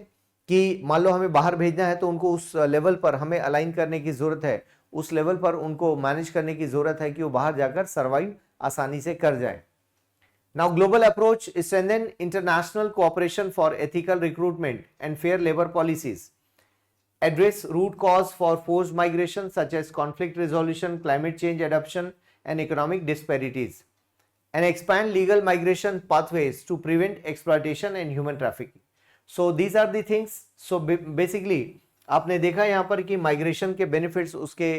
कि मान लो हमें बाहर भेजना है तो उनको उस लेवल पर हमें अलाइन करने की जरूरत है, उस लेवल पर उनको मैनेज करने की जरूरत है कि वो बाहर जाकर सर्वाइव आसानी से कर जाए. Now global approach is strengthen international cooperation for ethical recruitment and fair labor policies. Address root cause for forced migration such as conflict resolution, climate change adaptation and economic disparities. And expand legal migration pathways to prevent exploitation and human trafficking. So these are the things. So basically आपने देखा यहाँ पर कि migration के benefits, उसके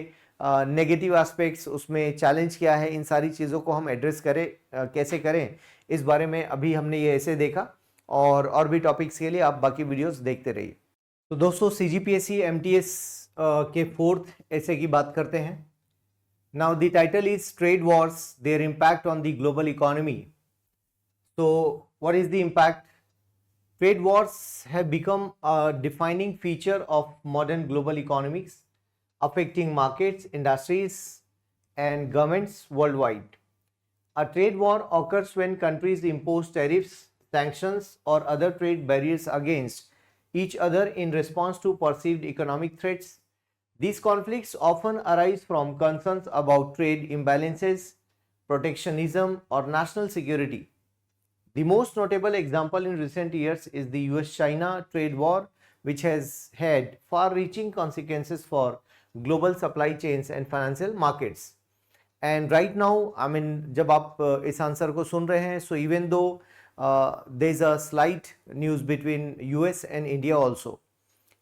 negative aspects, उसमें challenge क्या है, इन सारी चीज़ों को हम एड्रेस करें कैसे करें, इस बारे में अभी हमने ये ऐसे देखा. और भी टॉपिक्स के लिए आप बाकी वीडियोस देखते रहिए. तो दोस्तों CGPSC MTS के 4th ऐसे की बात करते हैं. Now the title is Trade Wars, their impact on the global economy. So what is the impact? Trade wars have become a defining feature of modern global economics, affecting markets, industries and governments worldwide. A trade war occurs when countries impose tariffs, sanctions or other trade barriers against each other in response to perceived economic threats. These conflicts often arise from concerns about trade imbalances, protectionism, or national security. The most notable example in recent years is the US-China trade war, which has had far-reaching consequences for global supply chains and financial markets. And right now, I mean, जब आप इस answer को सुन रहे हैं, so even though there is a slight news between US and India also.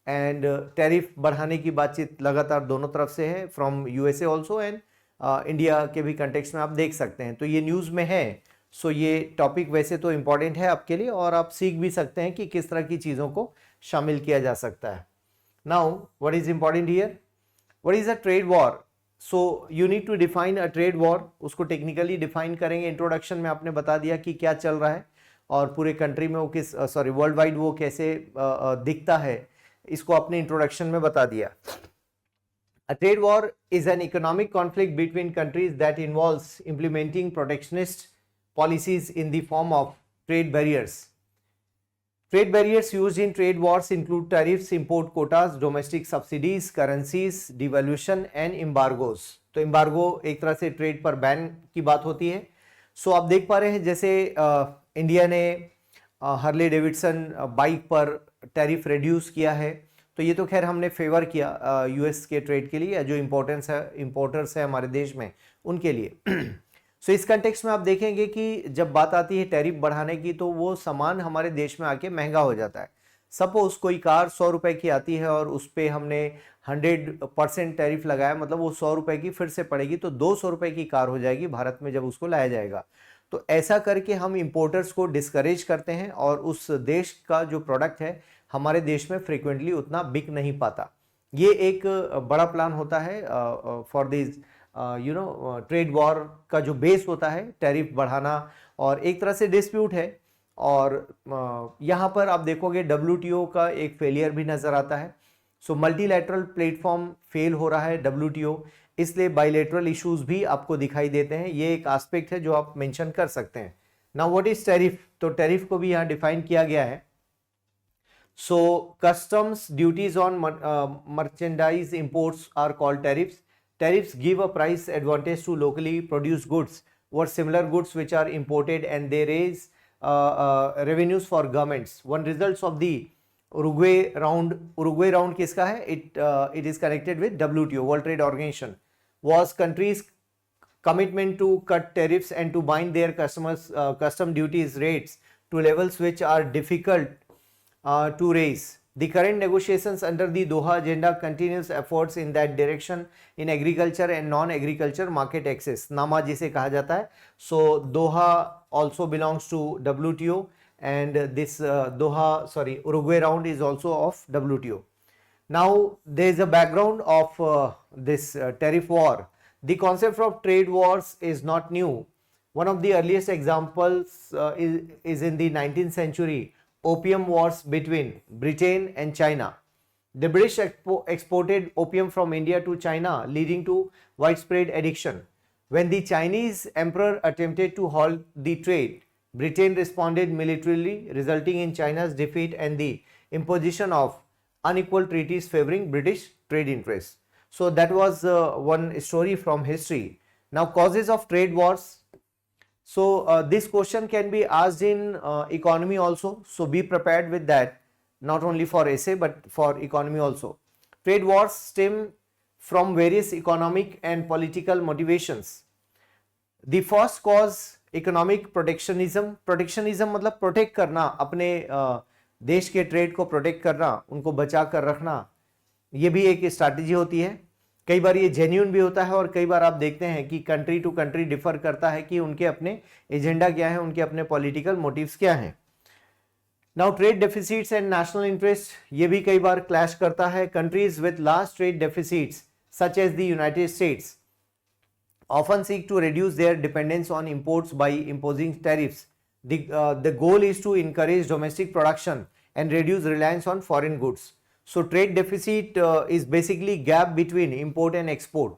And tariff बढ़ाने की बातचीत लगातार दोनों तरफ से है, from USA also and India के भी कंटेक्स्ट में आप देख सकते हैं. तो ये न्यूज़ में है. सो ये टॉपिक वैसे तो इम्पॉर्टेंट है आपके लिए और आप सीख भी सकते हैं कि किस तरह की चीज़ों को शामिल किया जा सकता है. Now what is important here, what is a trade war. So you need to define a trade war. उसको टेक्निकली डिफाइन करेंगे. इंट्रोडक्शन में आपने बता दिया कि क्या चल रहा है और पूरे कंट्री में वो किस वर्ल्ड वाइड वो कैसे दिखता है, इसको अपने इंट्रोडक्शन में बता दिया. A trade war is an economic conflict between countries that involves implementing protectionist policies in the form of trade barriers. Trade barriers used in trade wars include tariffs, import quotas, domestic subsidies, currencies, devaluation and embargoes. तो embargo एक तरह से trade पर ban की बात होती है. सो आप देख पा रहे हैं जैसे इंडिया ने हार्ले डेविडसन बाइक पर टैरिफ रिड्यूस किया है, तो ये तो खैर हमने फेवर किया यूएस के ट्रेड के लिए, जो इम्पोर्टर्स है हमारे देश में उनके लिए. सो इस कंटेक्स्ट में आप देखेंगे कि जब बात आती है टैरिफ बढ़ाने की तो वो सामान हमारे देश में आके महंगा हो जाता है. सपोज कोई कार 100 रुपए की आती है और उस पर हमने 100% टैरिफ लगाया, मतलब वो 100 रुपए की फिर से पड़ेगी, तो 200 रुपए की कार हो जाएगी भारत में जब उसको लाया जाएगा। तो ऐसा करके हम इंपोर्टर्स को डिस्करेज करते हैं और उस देश का जो प्रोडक्ट है हमारे देश में फ्रिक्वेंटली उतना बिक नहीं पाता। ये एक बड़ा प्लान होता है फॉर दिस ट्रेड वॉर का जो बेस होता है टैरिफ बढ़ाना, और एक तरह से डिस्प्यूट है। और यहाँ पर आप देखोगे WTO का एक फेलियर भी नजर आता है। सो मल्टीलैटरल प्लेटफॉर्म फेल हो रहा है WTO, इसलिए बाइलेटरल इश्यूज भी आपको दिखाई देते हैं। ये एक एस्पेक्ट है जो आप मेंशन कर सकते हैं। Now what is tariff? तो टैरिफ को भी यहाँ डिफाइन किया गया है। So customs duties on merchandise imports are called tariffs. Tariffs give a price advantage to locally produced goods or similar goods which are imported, and they raise revenues for governments. One results of the Uruguay round. Uruguay round किसका है? It is connected with WTO, World Trade Organization. Was countries' commitment to cut tariffs and to bind their customers custom duties rates to levels which are difficult to raise. The current negotiations under the Doha Agenda continues efforts in that direction in agriculture and non-agriculture market access, NAMA जिसे कहा जाता है. So Doha also belongs to WTO, and this Uruguay round is also of WTO. Now there is a background of this tariff war. The concept of trade wars is not new. One of the earliest examples is in the 19th century. Opium wars between Britain and China. The British exported opium from India to China, leading to widespread addiction. When the Chinese emperor attempted to halt the trade, Britain responded militarily, resulting in China's defeat and the imposition of unequal treaties favoring British trade interests. So that was one story from history. Now, causes of trade wars. So this question can be asked in economy also, so be prepared with that, not only for essay but for economy also. Trade wars stem from various economic and political motivations. The first cause, economic protectionism. Protectionism मतलब protect करना, अपने देश के trade को protect करना, उनको बचा कर रखना, ये भी एक स्ट्रैटेजी होती है। कई बार ये जेन्युइन भी होता है और कई बार आप देखते हैं कि कंट्री टू कंट्री डिफर करता है कि उनके अपने एजेंडा क्या है, उनके अपने पॉलिटिकल मोटिव्स क्या हैं। Now trade deficits and national interest, ये भी कई बार क्लैश करता है। Countries with large trade deficits such as the United States often seek to reduce their dependence on imports by imposing tariffs. The goal is to encourage domestic production and reduce reliance on foreign goods. So trade deficit is basically gap between import and export.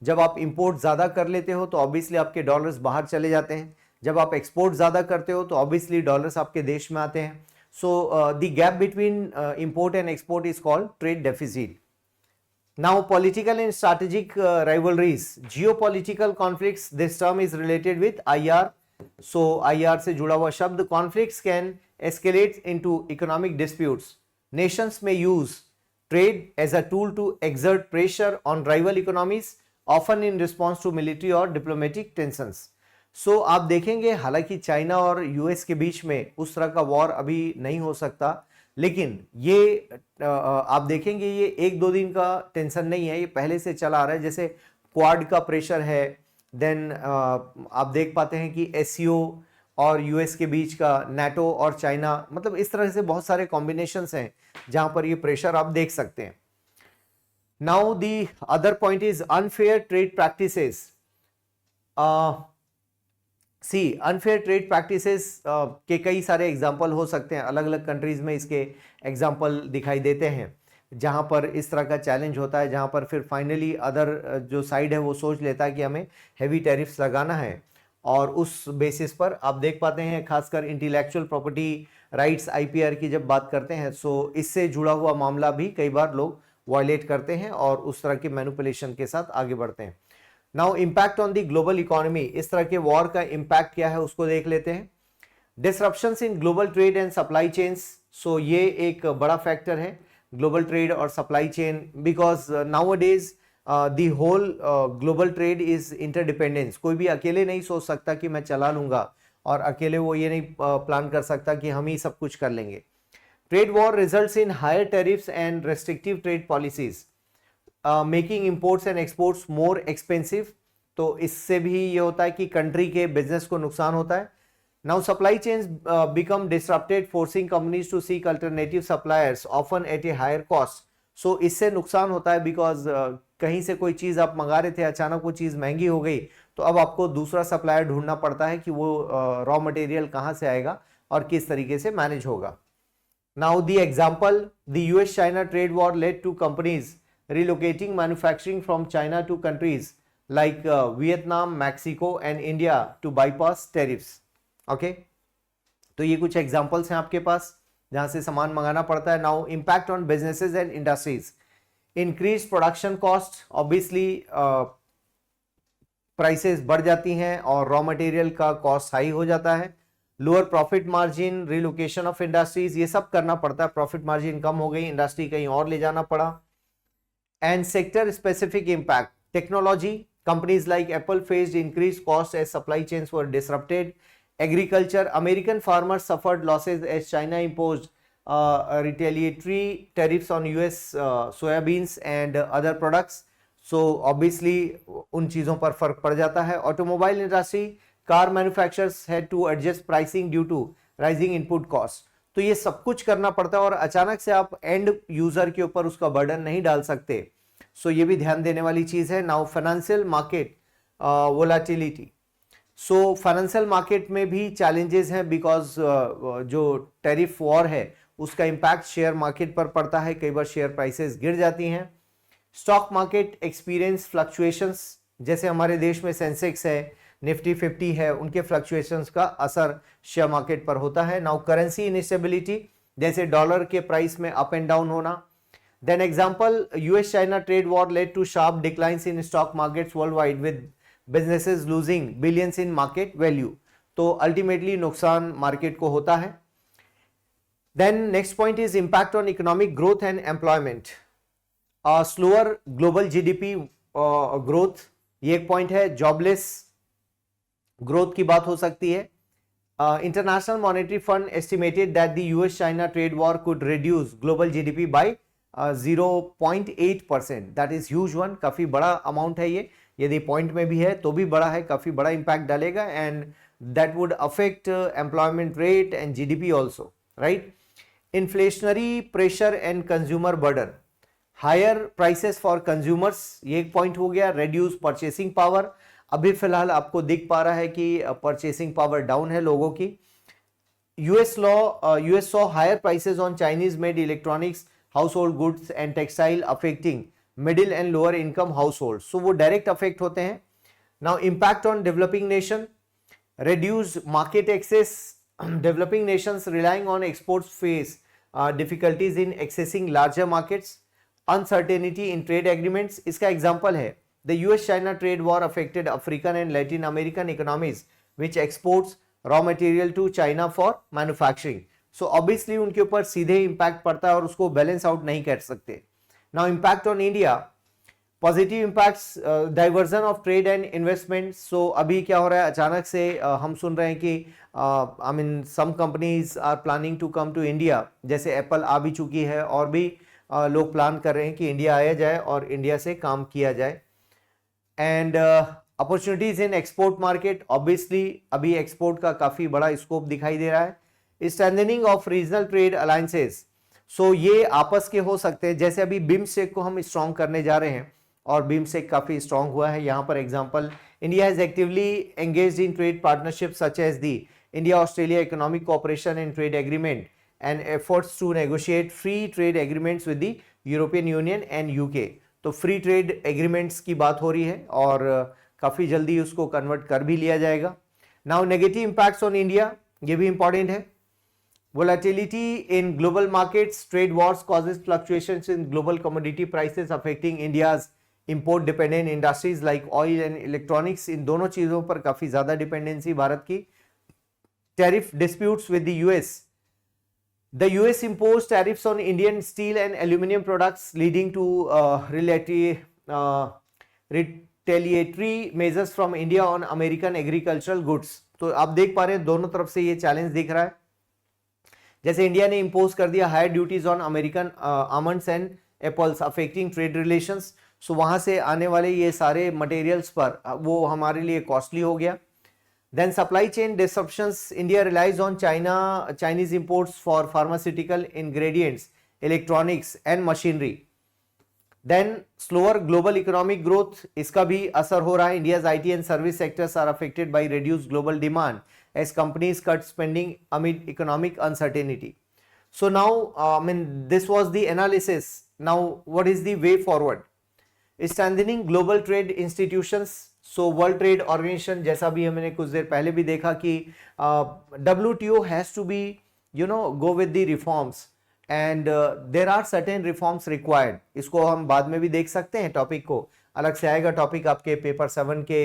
जब आप import ज़्यादा कर लेते हो तो obviously आपके dollars बाहर चले जाते हैं, जब आप export ज़्यादा करते हो तो obviously डॉलर्स आपके देश में आते हैं. So the gap between import and export is called trade deficit. Now political and strategic rivalries, geopolitical conflicts, this term is related with IR. So IR से जुड़ा हुआ शब्द. Conflicts can escalate into economic disputes. Nations may use trade as a tool to exert pressure on rival economies, often in response to military or diplomatic tensions. So आप देखेंगे हालांकि China और US के बीच में उस तरह का वॉर अभी नहीं हो सकता, लेकिन ये आप देखेंगे ये एक दो दिन का टेंशन नहीं है, ये पहले से चला आ रहा है। जैसे क्वाड का प्रेशर है, देन आप देख पाते हैं कि एससीओ और यूएस के बीच का, नाटो और चाइना, मतलब इस तरह से बहुत सारे कॉम्बिनेशंस हैं जहां पर ये प्रेशर आप देख सकते हैं। Now the other point is unfair trade practices. Unfair trade practices के कई सारे एग्जाम्पल हो सकते हैं, अलग अलग कंट्रीज में इसके एग्जाम्पल दिखाई देते हैं जहां पर इस तरह का चैलेंज होता है, जहां पर फिर फाइनली अदर जो साइड है वो सोच लेता है कि हमें हैवी टैरिफ्स लगाना है, और उस बेसिस पर आप देख पाते हैं खासकर इंटेलेक्चुअल प्रॉपर्टी राइट्स IPR की जब बात करते हैं, सो इससे जुड़ा हुआ मामला भी कई बार लोग वायलेट करते हैं और उस तरह की मैनिपुलेशन के साथ आगे बढ़ते हैं। Now impact on the global economy, इस तरह के वॉर का इम्पैक्ट क्या है उसको देख लेते हैं। Disruptions in global trade and supply chains, so ये एक बड़ा फैक्टर है ग्लोबल ट्रेड और supply chain, because nowadays the whole global trade is interdependence. कोई भी अकेले नहीं सोच सकता कि मैं चला लूंगा, और अकेले वो ये नहीं प्लान कर सकता कि हम ही सब कुछ कर लेंगे। Trade war results in higher tariffs and restrictive trade policies, making imports and exports more expensive. तो इससे भी ये होता है कि कंट्री के बिजनेस को नुकसान होता है। Now supply chains become disrupted, forcing companies to seek alternative suppliers often at a higher cost. So इससे नुकसान होता है बिकॉज कहीं से कोई चीज आप मंगा रहे थे, अचानक वो चीज महंगी हो गई, तो अब आपको दूसरा सप्लायर ढूंढना पड़ता है कि वो रॉ मटेरियल कहाँ से आएगा और किस तरीके से मैनेज होगा। Now the example, the US China trade war led to companies relocating manufacturing from China to countries like Vietnam, Mexico and India to bypass tariffs. Okay, तो ये कुछ एग्जांपल्स हैं आपके पास जहां से सामान मंगाना पड़ता है। Now impact on businesses and industries, increase production cost, obviously prices बढ़ जाती हैं और रॉ मटेरियल का कॉस्ट हाई हो जाता है। Lower profit margin, relocation of industries, ये सब करना पड़ता है। प्रॉफिट मार्जिन कम हो गई, इंडस्ट्री कहीं और ले जाना पड़ा। And sector specific impact, technology, companies like Apple faced increased costs as supply chains were disrupted. Agriculture, American farmers suffered losses as China imposed retaliatory tariffs on US soybeans and other products. So obviously उन चीज़ों पर फर्क पड़ जाता है। Automobile industry, car manufacturers had to adjust pricing due to rising input costs. तो ये सब कुछ करना पड़ता है और अचानक से आप एंड यूजर के ऊपर उसका बर्डन नहीं डाल सकते। सो ये भी ध्यान देने वाली चीज है। Now financial market volatility, so financial market में भी चैलेंजेस हैं बिकॉज जो टैरिफ वॉर है उसका इम्पैक्ट शेयर मार्केट पर पड़ता है, कई बार शेयर प्राइसेस गिर जाती हैं। स्टॉक मार्केट एक्सपीरियंस फ्लक्चुएशंस, जैसे हमारे देश में सेंसेक्स है, निफ्टी 50 है, उनके फ्लक्चुएशंस का असर शेयर मार्केट पर होता है। नाउ करेंसी इनस्टेबिलिटी, जैसे डॉलर के प्राइस में अप एंड डाउन होना। Then example, US China trade war led to sharp declines in stock markets worldwide with businesses losing billions in market value. तो ultimately नुकसान market को होता है। Then next point is impact on economic growth and employment, slower global GDP growth, ये एक point है। Jobless growth की बात हो सकती है। International monetary fund estimated that the US China trade war could reduce global GDP bye 0.8%, that is huge one, काफी बड़ा अमाउंट है ये। यदि पॉइंट में भी है तो भी बड़ा है, काफी बड़ा इंपैक्ट डालेगा and that would affect employment rate and GDP also, right. Inflationary pressure and consumer burden, higher prices for consumers, ये एक पॉइंट हो गया। रेड्यूस परचेसिंग पावर, अभी फिलहाल आपको दिख पा रहा है कि परचेसिंग पावर डाउन है लोगों की। US saw higher prices on Chinese made electronics, household goods and textile affecting middle and lower income household, so वो डायरेक्ट अफेक्ट होते हैं। Now impact on developing nation, reduced market access, developing nations relying on exports face difficulties in accessing larger markets, uncertainty in trade agreements. इसका example है the US-China trade war affected African and Latin American economies which exports raw material to China for manufacturing. So obviously उनके ऊपर सीधे impact पड़ता है और उसको balance out नहीं कर सकते। Now impact on India, positive impacts, diversion of trade and investment. So अभी क्या हो रहा है, अचानक से हम सुन रहे हैं कि I mean some companies are planning to come to India, जैसे एप्पल आ भी चुकी है और भी लोग प्लान कर रहे हैं कि इंडिया आया जाए और इंडिया से काम किया जाए। And opportunities in export market, obviously अभी एक्सपोर्ट का काफ़ी बड़ा स्कोप दिखाई दे रहा है। Strengthening of regional trade alliances, so ये आपस के हो सकते हैं, जैसे अभी बिम्स्टेक को हम स्ट्रॉन्ग करने जा रहे हैं और बिम्स्टेक काफ़ी स्ट्रॉन्ग हुआ है। यहाँ पर example, India has actively engaged in trade partnership such as the India Australia economic cooperation and trade agreement and efforts to negotiate free trade agreements with the European Union and UK. तो free trade agreements की बात हो रही है और काफ़ी जल्दी उसको कन्वर्ट कर भी लिया जाएगा। Now negative impacts on India, ये भी इंपॉर्टेंट है। Volatility in global markets, trade wars causes fluctuations in global commodity prices affecting India's import dependent industries like oil and electronics। इन दोनों चीजों पर काफी ज्यादा डिपेंडेंसी भारत की। Tariff disputes with the US, the US imposed tariffs on Indian steel and aluminum products leading to retaliatory measures from India on American agricultural goods। तो आप देख पा रहे हैं दोनों तरफ से ये चैलेंज दिख रहा है। जैसे इंडिया ने इम्पोज कर दिया higher duties on American almonds and apples affecting trade relations, so वहां से आने वाले ये सारे मटेरियल्स पर वो हमारे लिए कॉस्टली हो गया। Then supply chain disruptions, India relies on Chinese imports for pharmaceutical ingredients, electronics and machinery. Then slower global economic growth, इसका भी असर हो रहा है। India's IT and service sectors are affected by reduced global demand as companies cut spending amid economic uncertainty. So now, this was the analysis. Now, what is the way forward? Strengthening global trade institutions. So, World Trade Organization, जैसा भी हमने कुछ देर पहले भी देखा कि WTO has to be, go with the reforms, and there are certain reforms required. इसको हम बाद में भी देख सकते हैं, टॉपिक को अलग से आएगा, टॉपिक आपके पेपर 7 के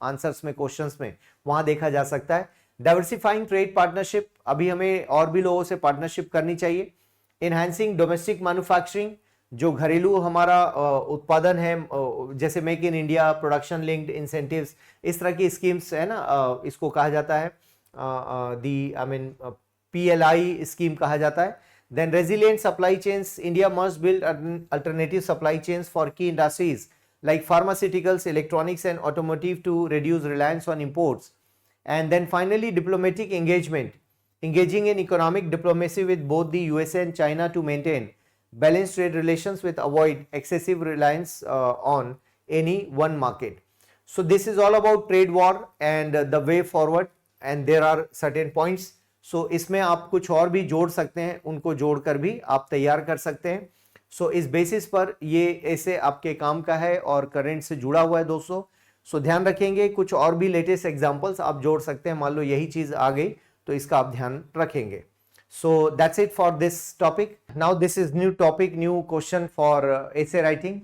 आंसर्स में, क्वेश्चंस में वहां देखा जा सकता है। डाइवर्सिफाइंग ट्रेड पार्टनरशिप, अभी हमें और भी लोगों से पार्टनरशिप करनी चाहिए। इनहैंसिंग डोमेस्टिक मैन्युफैक्चरिंग, जो घरेलू हमारा उत्पादन है, जैसे make in India, production linked incentives, इस तरह की स्कीम्स है ना, इसको कहा जाता है PLI स्कीम कहा जाता है। Then resilient supply chains, India must build alternative supply chains for key industries like pharmaceuticals, electronics and automotive to reduce reliance on imports. And then finally, diplomatic engagement, engaging in economic diplomacy with both the USA and China to maintain balanced trade relations with avoid excessive reliance on any one market. So this is all about trade war and the way forward, and there are certain points. So इसमें आप कुछ और भी जोड़ सकते हैं, उनको जोड़कर भी आप तैयार कर सकते हैं। सो इस बेसिस पर ये ऐसे आपके काम का है और करंट से जुड़ा हुआ है दोस्तों। सो ध्यान रखेंगे, कुछ और भी लेटेस्ट एग्जांपल्स आप जोड़ सकते हैं, मान लो यही चीज आ गई तो इसका आप ध्यान रखेंगे। So that's it for this topic. Now this is new topic, new question for essay writing.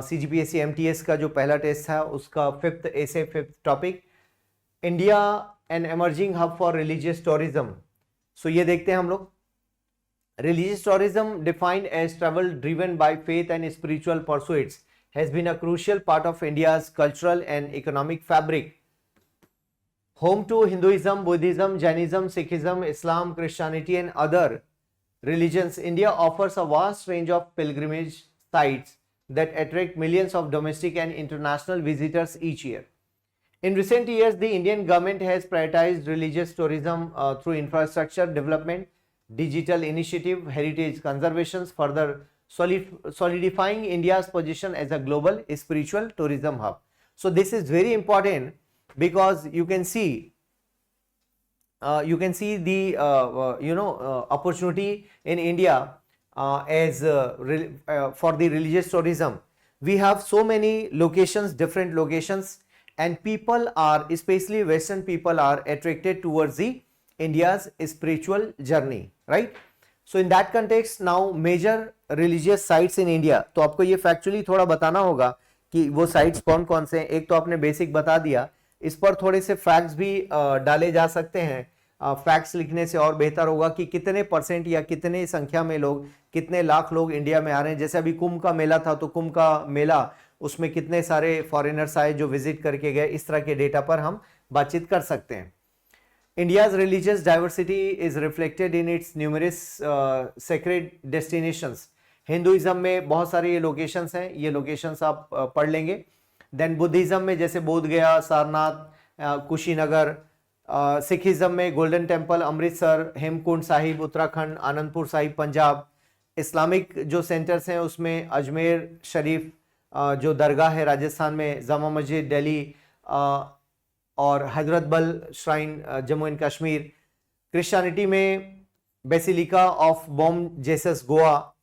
CGPSC MTS का जो पहला टेस्ट था उसका fifth topic, India an emerging hub for religious tourism. So ये देखते हैं हम लोग। Religious tourism, defined as travel driven by faith and spiritual pursuits, has been a crucial part of India's cultural and economic fabric. Home to Hinduism, Buddhism, Jainism, Sikhism, Islam, Christianity, and other religions, India offers a vast range of pilgrimage sites that attract millions of domestic and international visitors each year. In recent years, the Indian government has prioritized religious tourism through infrastructure development, digital initiative, heritage conservations, further solidifying India's position as a global spiritual tourism hub. So this is very important because you can see the opportunity in India as for the religious tourism. We have so many locations, different locations, and people are, especially Western people, are attracted towards the India's spiritual journey, right? So in that context, now major religious sites in India, तो आपको ये factually थोड़ा बताना होगा कि वो sites कौन कौन से हैं। एक तो आपने बेसिक बता दिया, इस पर थोड़े से फैक्ट्स भी डाले जा सकते हैं। फैक्ट्स लिखने से और बेहतर होगा कि कितने परसेंट या कितने संख्या में लोग, कितने लाख लोग इंडिया में आ रहे हैं। जैसे अभी कुंभ का मेला था, तो कुंभ का मेला, उसमें कितने सारे फॉरेनर्स आए जो विजिट करके गए, इस तरह के डेटा पर हम बातचीत कर सकते हैं। India's religious diversity is reflected in its numerous sacred destinations. Hinduism में बहुत सारे ये लोकेशंस हैं, ये लोकेशंस आप पढ़ लेंगे। देन बुद्धिज्म में जैसे बोध गया, सारनाथ, कुशीनगर। सिखिज्म में golden temple Amritsar, Hemkund Sahib Uttarakhand, Anandpur Sahib Punjab. Islamic जो सेंटर्स हैं उसमें अजमेर शरीफ जो दरगाह है राजस्थान में, जामा मस्जिद दिल्ली, और Hazratbal shrine Jammu and Kashmir. Christianity में basilica of Bom Jesus Goa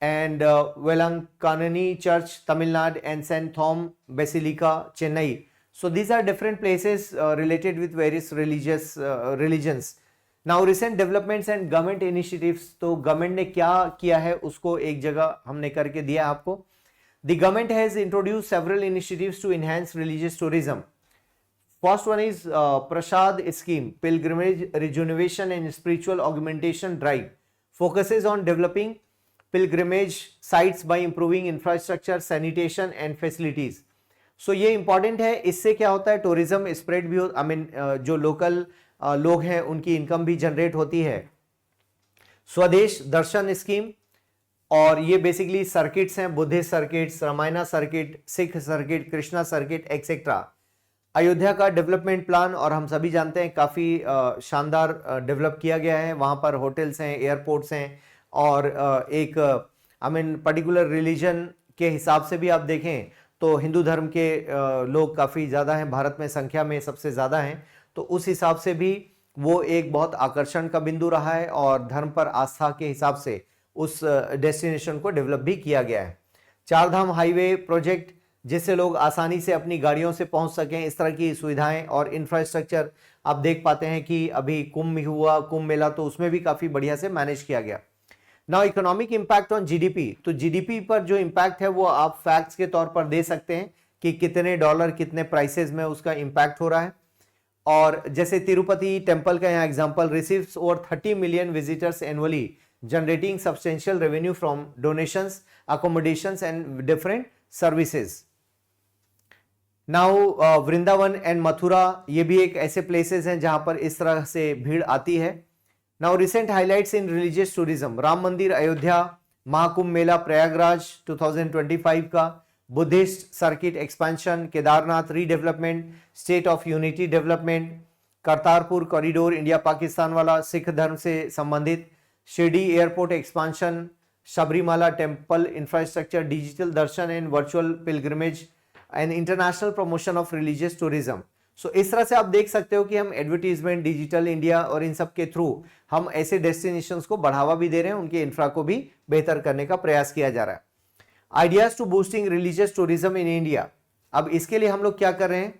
and Velankanni church Tamil Nadu and saint Thome basilica Chennai. So these are different places related with various religions. Now recent developments and government initiatives, तो government ने क्या किया है उसको एक जगह हमने करके दिया है आपको। The government has introduced several initiatives to enhance religious tourism. First one is Prasad scheme, pilgrimage rejuvenation and spiritual augmentation drive, focuses on developing pilgrimage sites by improving infrastructure, sanitation and facilities. So ये important है, इससे क्या होता है, tourism spread भी हो, जो local लोग हैं उनकी income भी generate होती है। स्वदेश दर्शन स्कीम, और ये बेसिकली सर्किट्स हैं, Buddhist circuits, Ramayana circuit, Sikh circuit, Krishna circuit etcetera. Ayodhya का डेवलपमेंट प्लान, और हम सभी जानते हैं काफ़ी शानदार डेवलप किया गया है। वहाँ पर होटल्स हैं, एयरपोर्ट्स हैं, और एक पर्टिकुलर रिलीजन के हिसाब से भी आप देखें तो हिंदू धर्म के लोग काफ़ी ज़्यादा हैं, भारत में संख्या में सबसे ज़्यादा हैं, तो उस हिसाब से भी वो एक बहुत आकर्षण का बिंदु रहा है, और धर्म पर आस्था के हिसाब से उस डेस्टिनेशन को डेवलप भी किया गया है। चार धाम हाईवे प्रोजेक्ट, जिससे लोग आसानी से अपनी गाड़ियों से पहुंच सकें, इस तरह की सुविधाएं और इंफ्रास्ट्रक्चर आप देख पाते हैं कि अभी कुंभ हुआ, कुंभ मेला, तो उसमें भी काफ़ी बढ़िया से मैनेज किया गया। Now economic impact on GDP, तो जीडीपी पर जो इम्पैक्ट है वो आप फैक्ट्स के तौर पर दे सकते हैं कि कितने डॉलर कितने प्राइसेस में उसका इम्पैक्ट हो रहा है। और जैसे तिरुपति टेम्पल का यहाँ example, receives over 30 million visitors annually, generating substantial revenue from donations, accommodations and different services. Now Vrindavan and Mathura, ये भी एक ऐसे प्लेसेस हैं जहां पर इस तरह से भीड़ आती है। Now recent highlights in religious tourism, Ram Mandir Ayodhya, Mahakumbh Mela Prayagraj 2025 का, Buddhist circuit expansion, Kedarnath redevelopment, state of unity development, Kartarpur corridor India Pakistan वाला सिख धर्म से संबंधित, Shirdi airport expansion, Sabarimala temple infrastructure, digital darshan and virtual pilgrimage and international promotion of religious tourism. So इस तरह से आप देख सकते हो कि हम एडवर्टीजमेंट, डिजिटल इंडिया और इन सब के थ्रू हम ऐसे डेस्टिनेशंस को बढ़ावा भी दे रहे हैं, उनके इंफ्रा को भी बेहतर करने का प्रयास किया जा रहा है। Ideas to boosting religious tourism in India, अब इसके लिए हम लोग क्या कर रहे हैं?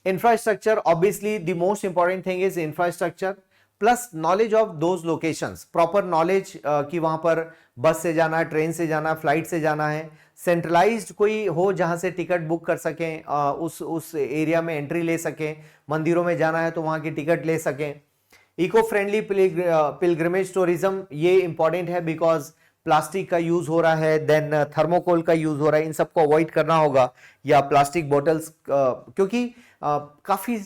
Infrastructure, obviously the most important thing is infrastructure plus knowledge of those locations, proper knowledge कि वहां पर बस से जाना है, ट्रेन से जाना है, फ्लाइट से जाना है, सेंट्रलाइज्ड कोई हो जहां से टिकट बुक कर सकें, उस एरिया में एंट्री ले सकें, मंदिरों में जाना है तो वहां की टिकट ले सकें। इको फ्रेंडली पिलग्रिमेज टूरिज्म, ये इंपॉर्टेंट है बिकॉज प्लास्टिक का यूज हो रहा है, देन थर्मोकोल का यूज हो रहा है, इन सबको अवॉइड करना होगा, या प्लास्टिक बॉटल्स, क्योंकि काफ़ी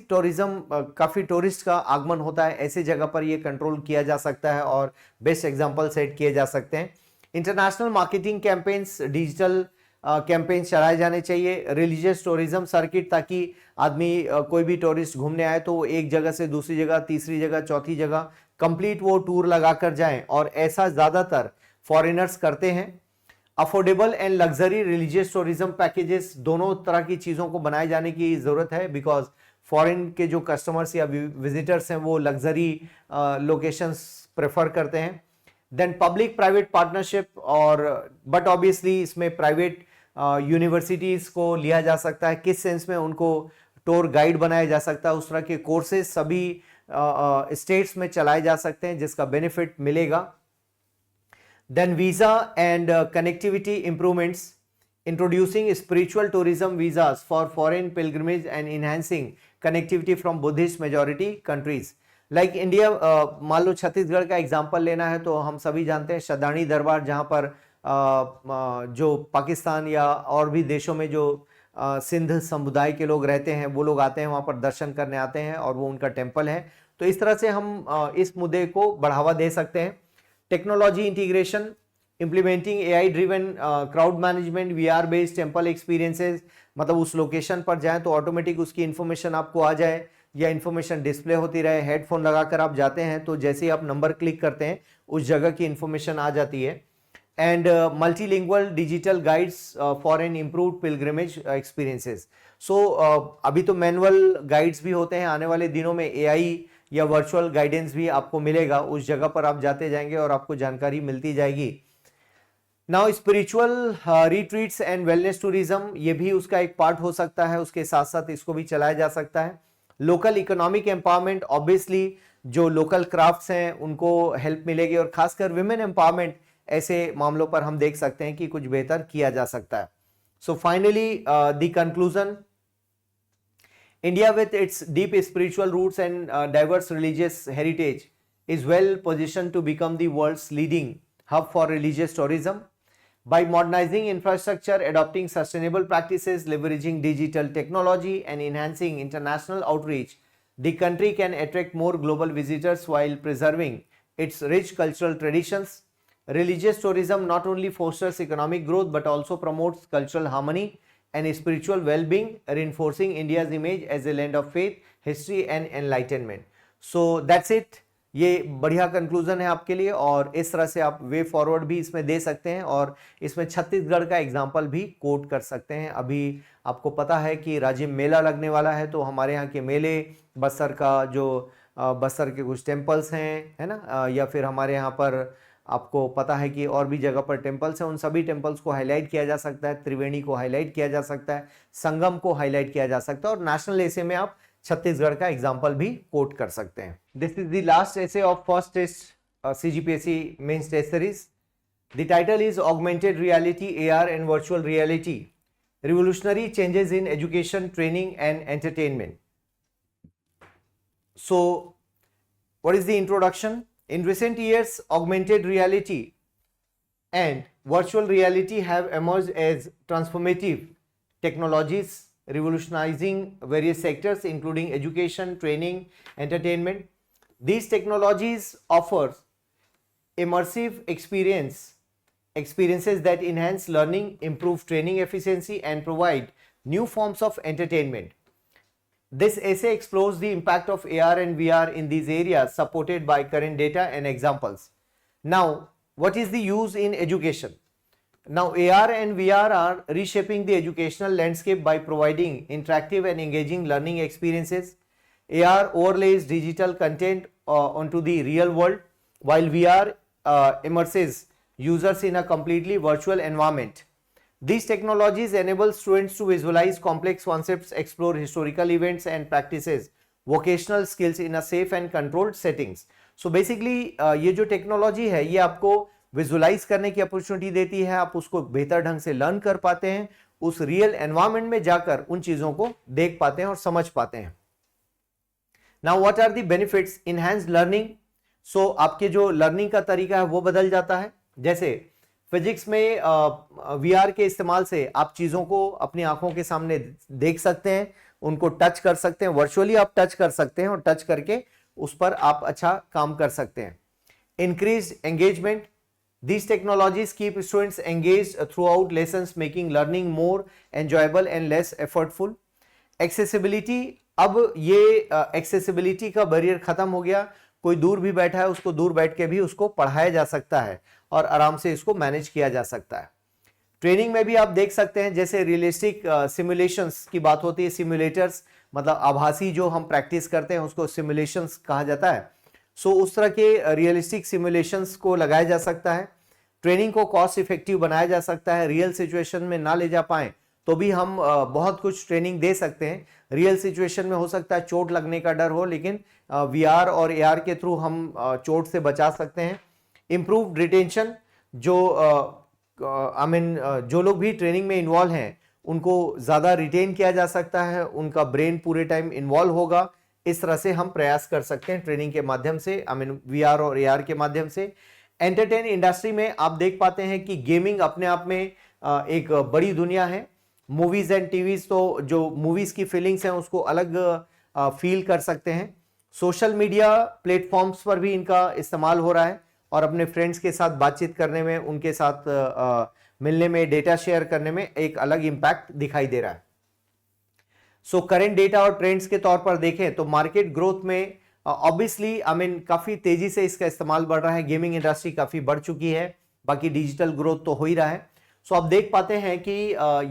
काफ़ी टूरिस्ट का आगमन होता है, ऐसे जगह पर ये कंट्रोल किया जा सकता है और बेस्ट एग्जांपल सेट किए जा सकते हैं। International marketing campaigns, digital campaigns चलाए जाने चाहिए। रिलीजियस टूरिज्म सर्किट, ताकि आदमी कोई भी टूरिस्ट घूमने आए तो एक जगह से दूसरी जगह, तीसरी जगह, चौथी जगह कंप्लीट वो टूर लगा कर जाएं, और ऐसा ज़्यादातर फॉरेनर्स करते हैं। Affordable and luxury religious tourism packages, दोनों तरह की चीज़ों को बनाए जाने की ज़रूरत है, बिकॉज फॉरेन के जो कस्टमर्स या विजिटर्स हैं वो लग्जरी लोकेशंस प्रेफर करते हैं। देन पब्लिक प्राइवेट पार्टनरशिप, और बट ऑब्वियसली इसमें प्राइवेट यूनिवर्सिटीज़ को लिया जा सकता है, किस सेंस में उनको टूर गाइड बनाया जा सकता है, उस तरह के कोर्सेज सभी स्टेट्स में चलाए जा सकते हैं जिसका बेनिफिट मिलेगा। Then visa and connectivity improvements, introducing spiritual tourism visas for foreign pilgrimage and enhancing connectivity from Buddhist majority countries. Like India, मान लो छत्तीसगढ़ का एग्जाम्पल लेना है तो हम सभी जानते हैं शदानी दरबार, जहाँ पर जो पाकिस्तान या और भी देशों में जो सिंध समुदाय के लोग रहते हैं वो लोग आते हैं, वहाँ पर दर्शन करने आते हैं और वो उनका टेम्पल है। तो इस तरह से हम इस मुद्दे को बढ़ावा दे सकते हैं। Technology integration, implementing AI driven crowd management, VR based temple experiences, मतलब उस लोकेशन पर जाएं तो ऑटोमेटिक उसकी इन्फॉर्मेशन आपको आ जाए या इन्फॉर्मेशन डिस्प्ले होती रहे। हेडफोन लगाकर आप जाते हैं तो जैसे ही आप नंबर क्लिक करते हैं उस जगह की इन्फॉर्मेशन आ जाती है। And multilingual digital guides for an improved pilgrimage experiences. So अभी तो मैनुअल गाइड्स भी होते हैं, आने वाले दिनों में AI या वर्चुअल गाइडेंस भी आपको मिलेगा, उस जगह पर आप जाते जाएंगे और आपको जानकारी मिलती जाएगी। Now spiritual retreats and wellness tourism, ये भी उसका एक पार्ट हो सकता है, उसके साथ साथ इसको भी चलाया जा सकता है। लोकल इकोनॉमिक एम्पावरमेंट, ऑब्वियसली जो लोकल क्राफ्ट्स हैं उनको हेल्प मिलेगी, और खासकर विमेन एम्पावरमेंट, ऐसे मामलों पर हम देख सकते हैं कि कुछ बेहतर किया जा सकता है। So finally the conclusion, India, with its deep spiritual roots and diverse religious heritage, is well positioned to become the world's leading hub for religious tourism. By modernizing infrastructure, adopting sustainable practices, leveraging digital technology, and enhancing international outreach, the country can attract more global visitors while preserving its rich cultural traditions. Religious tourism not only fosters economic growth but also promotes cultural harmony and spiritual well-being, reinforcing India's image as a land of faith, history and enlightenment. So that's it. ये बढ़िया conclusion है आपके लिए और इस तरह से आप वे फॉरवर्ड भी इसमें दे सकते हैं और इसमें छत्तीसगढ़ का एग्जाम्पल भी कोट कर सकते हैं। अभी आपको पता है कि राजिम मेला लगने वाला है, तो हमारे यहाँ के मेले, बस्तर का जो बस्तर के कुछ टेम्पल्स हैं, है ना, या फिर हमारे यहाँ पर आपको पता है कि और भी जगह पर टेम्पल्स हैं, उन सभी टेम्पल्स को हाईलाइट किया जा सकता है, त्रिवेणी को हाईलाइट किया जा सकता है, संगम को हाईलाइट किया जा सकता है और नेशनल एसे में आप छत्तीसगढ़ का एग्जाम्पल भी कोट कर सकते हैं। This is the last essay of first test CGPSC mains test series. The title is augmented reality, AR and virtual reality, revolutionary changes in education, training and entertainment. So what is the introduction? In recent years, augmented reality and virtual reality have emerged as transformative technologies, revolutionizing various sectors including education, training, entertainment. These technologies offer immersive experiences that enhance learning, improve training efficiency, and provide new forms of entertainment. This essay explores the impact of AR and VR in these areas, supported by current data and examples. Now, what is the use in education? Now, AR and VR are reshaping the educational landscape by providing interactive and engaging learning experiences. AR overlays digital content onto the real world, while VR immerses users in a completely virtual environment. These technologies enable students to visualize complex concepts, explore historical events and practices vocational skills in a safe and controlled settings. So basically ये जो technology है ये आपको visualise करने की opportunity देती है, आप उसको बेहतर ढंग से लर्न कर पाते हैं, उस रियल एनवायरनमेंट में जाकर उन चीजों को देख पाते हैं और समझ पाते हैं। Now what are the benefits? Enhanced learning. So आपके जो लर्निंग का तरीका है वो बदल जाता है। जैसे फिजिक्स में VR के इस्तेमाल से आप चीजों को अपनी आंखों के सामने देख सकते हैं, उनको टच कर सकते हैं, वर्चुअली आप टच कर सकते हैं और टच करके उस पर आप अच्छा काम कर सकते हैं। Increase engagement. These technologies keep students engaged throughout lessons, making learning more enjoyable and less effortful. Accessibility, अब ये accessibility का बैरियर खत्म हो गया, कोई दूर भी बैठा है उसको दूर बैठ के भी उसको पढ़ाया जा सकता है और आराम से इसको मैनेज किया जा सकता है। ट्रेनिंग में भी आप देख सकते हैं, जैसे रियलिस्टिक सिमुलेशंस की बात होती है, सिमुलेटर्स मतलब आभासी जो हम प्रैक्टिस करते हैं उसको सिमुलेशंस कहा जाता है। सो उस तरह के रियलिस्टिक सिमुलेशंस को लगाया जा सकता है। ट्रेनिंग को कॉस्ट इफेक्टिव बनाया जा सकता है। रियल सिचुएशन में ना ले जा पाए तो भी हम बहुत कुछ ट्रेनिंग दे सकते हैं। रियल सिचुएशन में हो सकता है चोट लगने का डर हो, लेकिन VR और AR के थ्रू हम चोट से बचा सकते हैं। इम्प्रूव्ड रिटेंशन, जो जो लोग भी ट्रेनिंग में इन्वॉल्व हैं उनको ज़्यादा रिटेन किया जा सकता है, उनका ब्रेन पूरे टाइम इन्वॉल्व होगा। इस तरह से हम प्रयास कर सकते हैं ट्रेनिंग के माध्यम से, VR और AR के माध्यम से। एंटरटेन इंडस्ट्री में आप देख पाते हैं कि गेमिंग अपने आप में एक बड़ी दुनिया है। मूवीज एंड टीवीज, तो जो मूवीज की फीलिंग्स हैं उसको अलग फील कर सकते हैं। सोशल मीडिया प्लेटफॉर्म्स पर भी इनका इस्तेमाल हो रहा है और अपने फ्रेंड्स के साथ बातचीत करने में, उनके साथ मिलने में, डेटा शेयर करने में एक अलग इंपैक्ट दिखाई दे रहा है। सो करंट डेटा और ट्रेंड्स के तौर पर देखें तो मार्केट ग्रोथ में ऑब्वियसली काफी तेजी से इसका इस्तेमाल बढ़ रहा है। गेमिंग इंडस्ट्री काफी बढ़ चुकी है, बाकी डिजिटल ग्रोथ तो हो ही रहा है। सो आप देख पाते हैं कि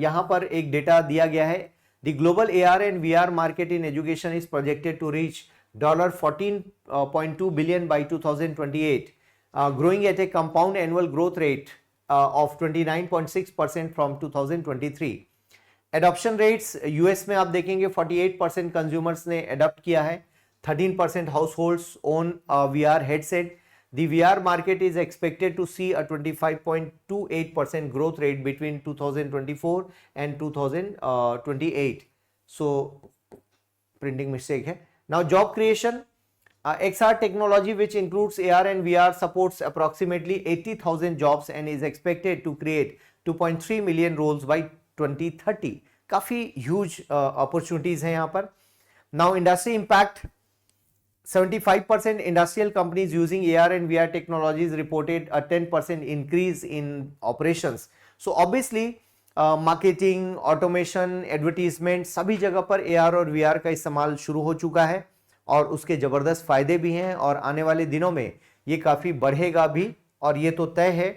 यहां पर एक डेटा दिया गया है। The global AR and VR market in education is projected to reach $14.2 billion by 2028, growing at a compound annual growth rate of 29.6% from 2023. Adoption rates US में आप देखेंगे 48% कंज्यूमर्स ने एडॉप्ट किया है, 13% households own VR headset. The VR market is expected to see a 25.28% growth rate between 2024 and 2028. So printing mistake है. Now job creation. XR technology, which includes AR and VR, supports approximately 80,000 jobs and is expected to create 2.3 million roles by 2030. काफी huge opportunities हैं यहाँ पर. Now industry impact. 75% industrial companies using AR and VR technologies reported a 10% increase in operations. So obviously marketing, automation, advertisement सभी जगह पर AR और VR का इस्तेमाल शुरू हो चुका है और उसके ज़बरदस्त फ़ायदे भी हैं और आने वाले दिनों में ये काफ़ी बढ़ेगा भी। और ये तो तय है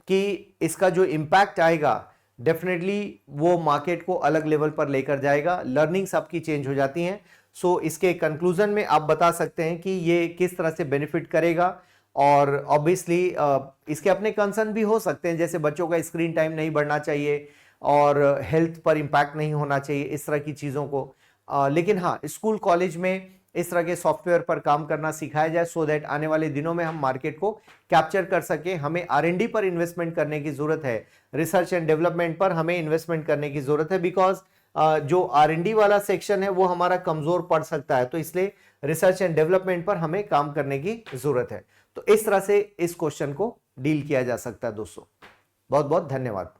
कि इसका जो इम्पैक्ट आएगा डेफिनेटली वो मार्केट को अलग लेवल पर लेकर जाएगा। लर्निंग सबकी चेंज हो जाती हैं। सो इसके कंक्लूजन में आप बता सकते हैं कि ये किस तरह से बेनिफिट करेगा। और ऑब्वियसली इसके अपने कंसर्न भी हो सकते हैं, जैसे बच्चों का स्क्रीन टाइम नहीं बढ़ना चाहिए और हेल्थ पर इम्पैक्ट नहीं होना चाहिए, इस तरह की चीज़ों को। लेकिन हाँ, स्कूल कॉलेज में इस तरह के सॉफ्टवेयर पर काम करना सिखाया जाए सो दैट आने वाले दिनों में हम मार्केट को कैप्चर कर सकें। हमें R&D पर इन्वेस्टमेंट करने की ज़रूरत है, रिसर्च एंड डेवलपमेंट पर हमें इन्वेस्टमेंट करने की ज़रूरत है, बिकॉज जो R&D वाला सेक्शन है वो हमारा कमज़ोर पड़ सकता है। तो इसलिए रिसर्च एंड डेवलपमेंट पर हमें काम करने की ज़रूरत है। तो इस तरह से इस क्वेश्चन को डील किया जा सकता है दोस्तों। बहुत बहुत धन्यवाद।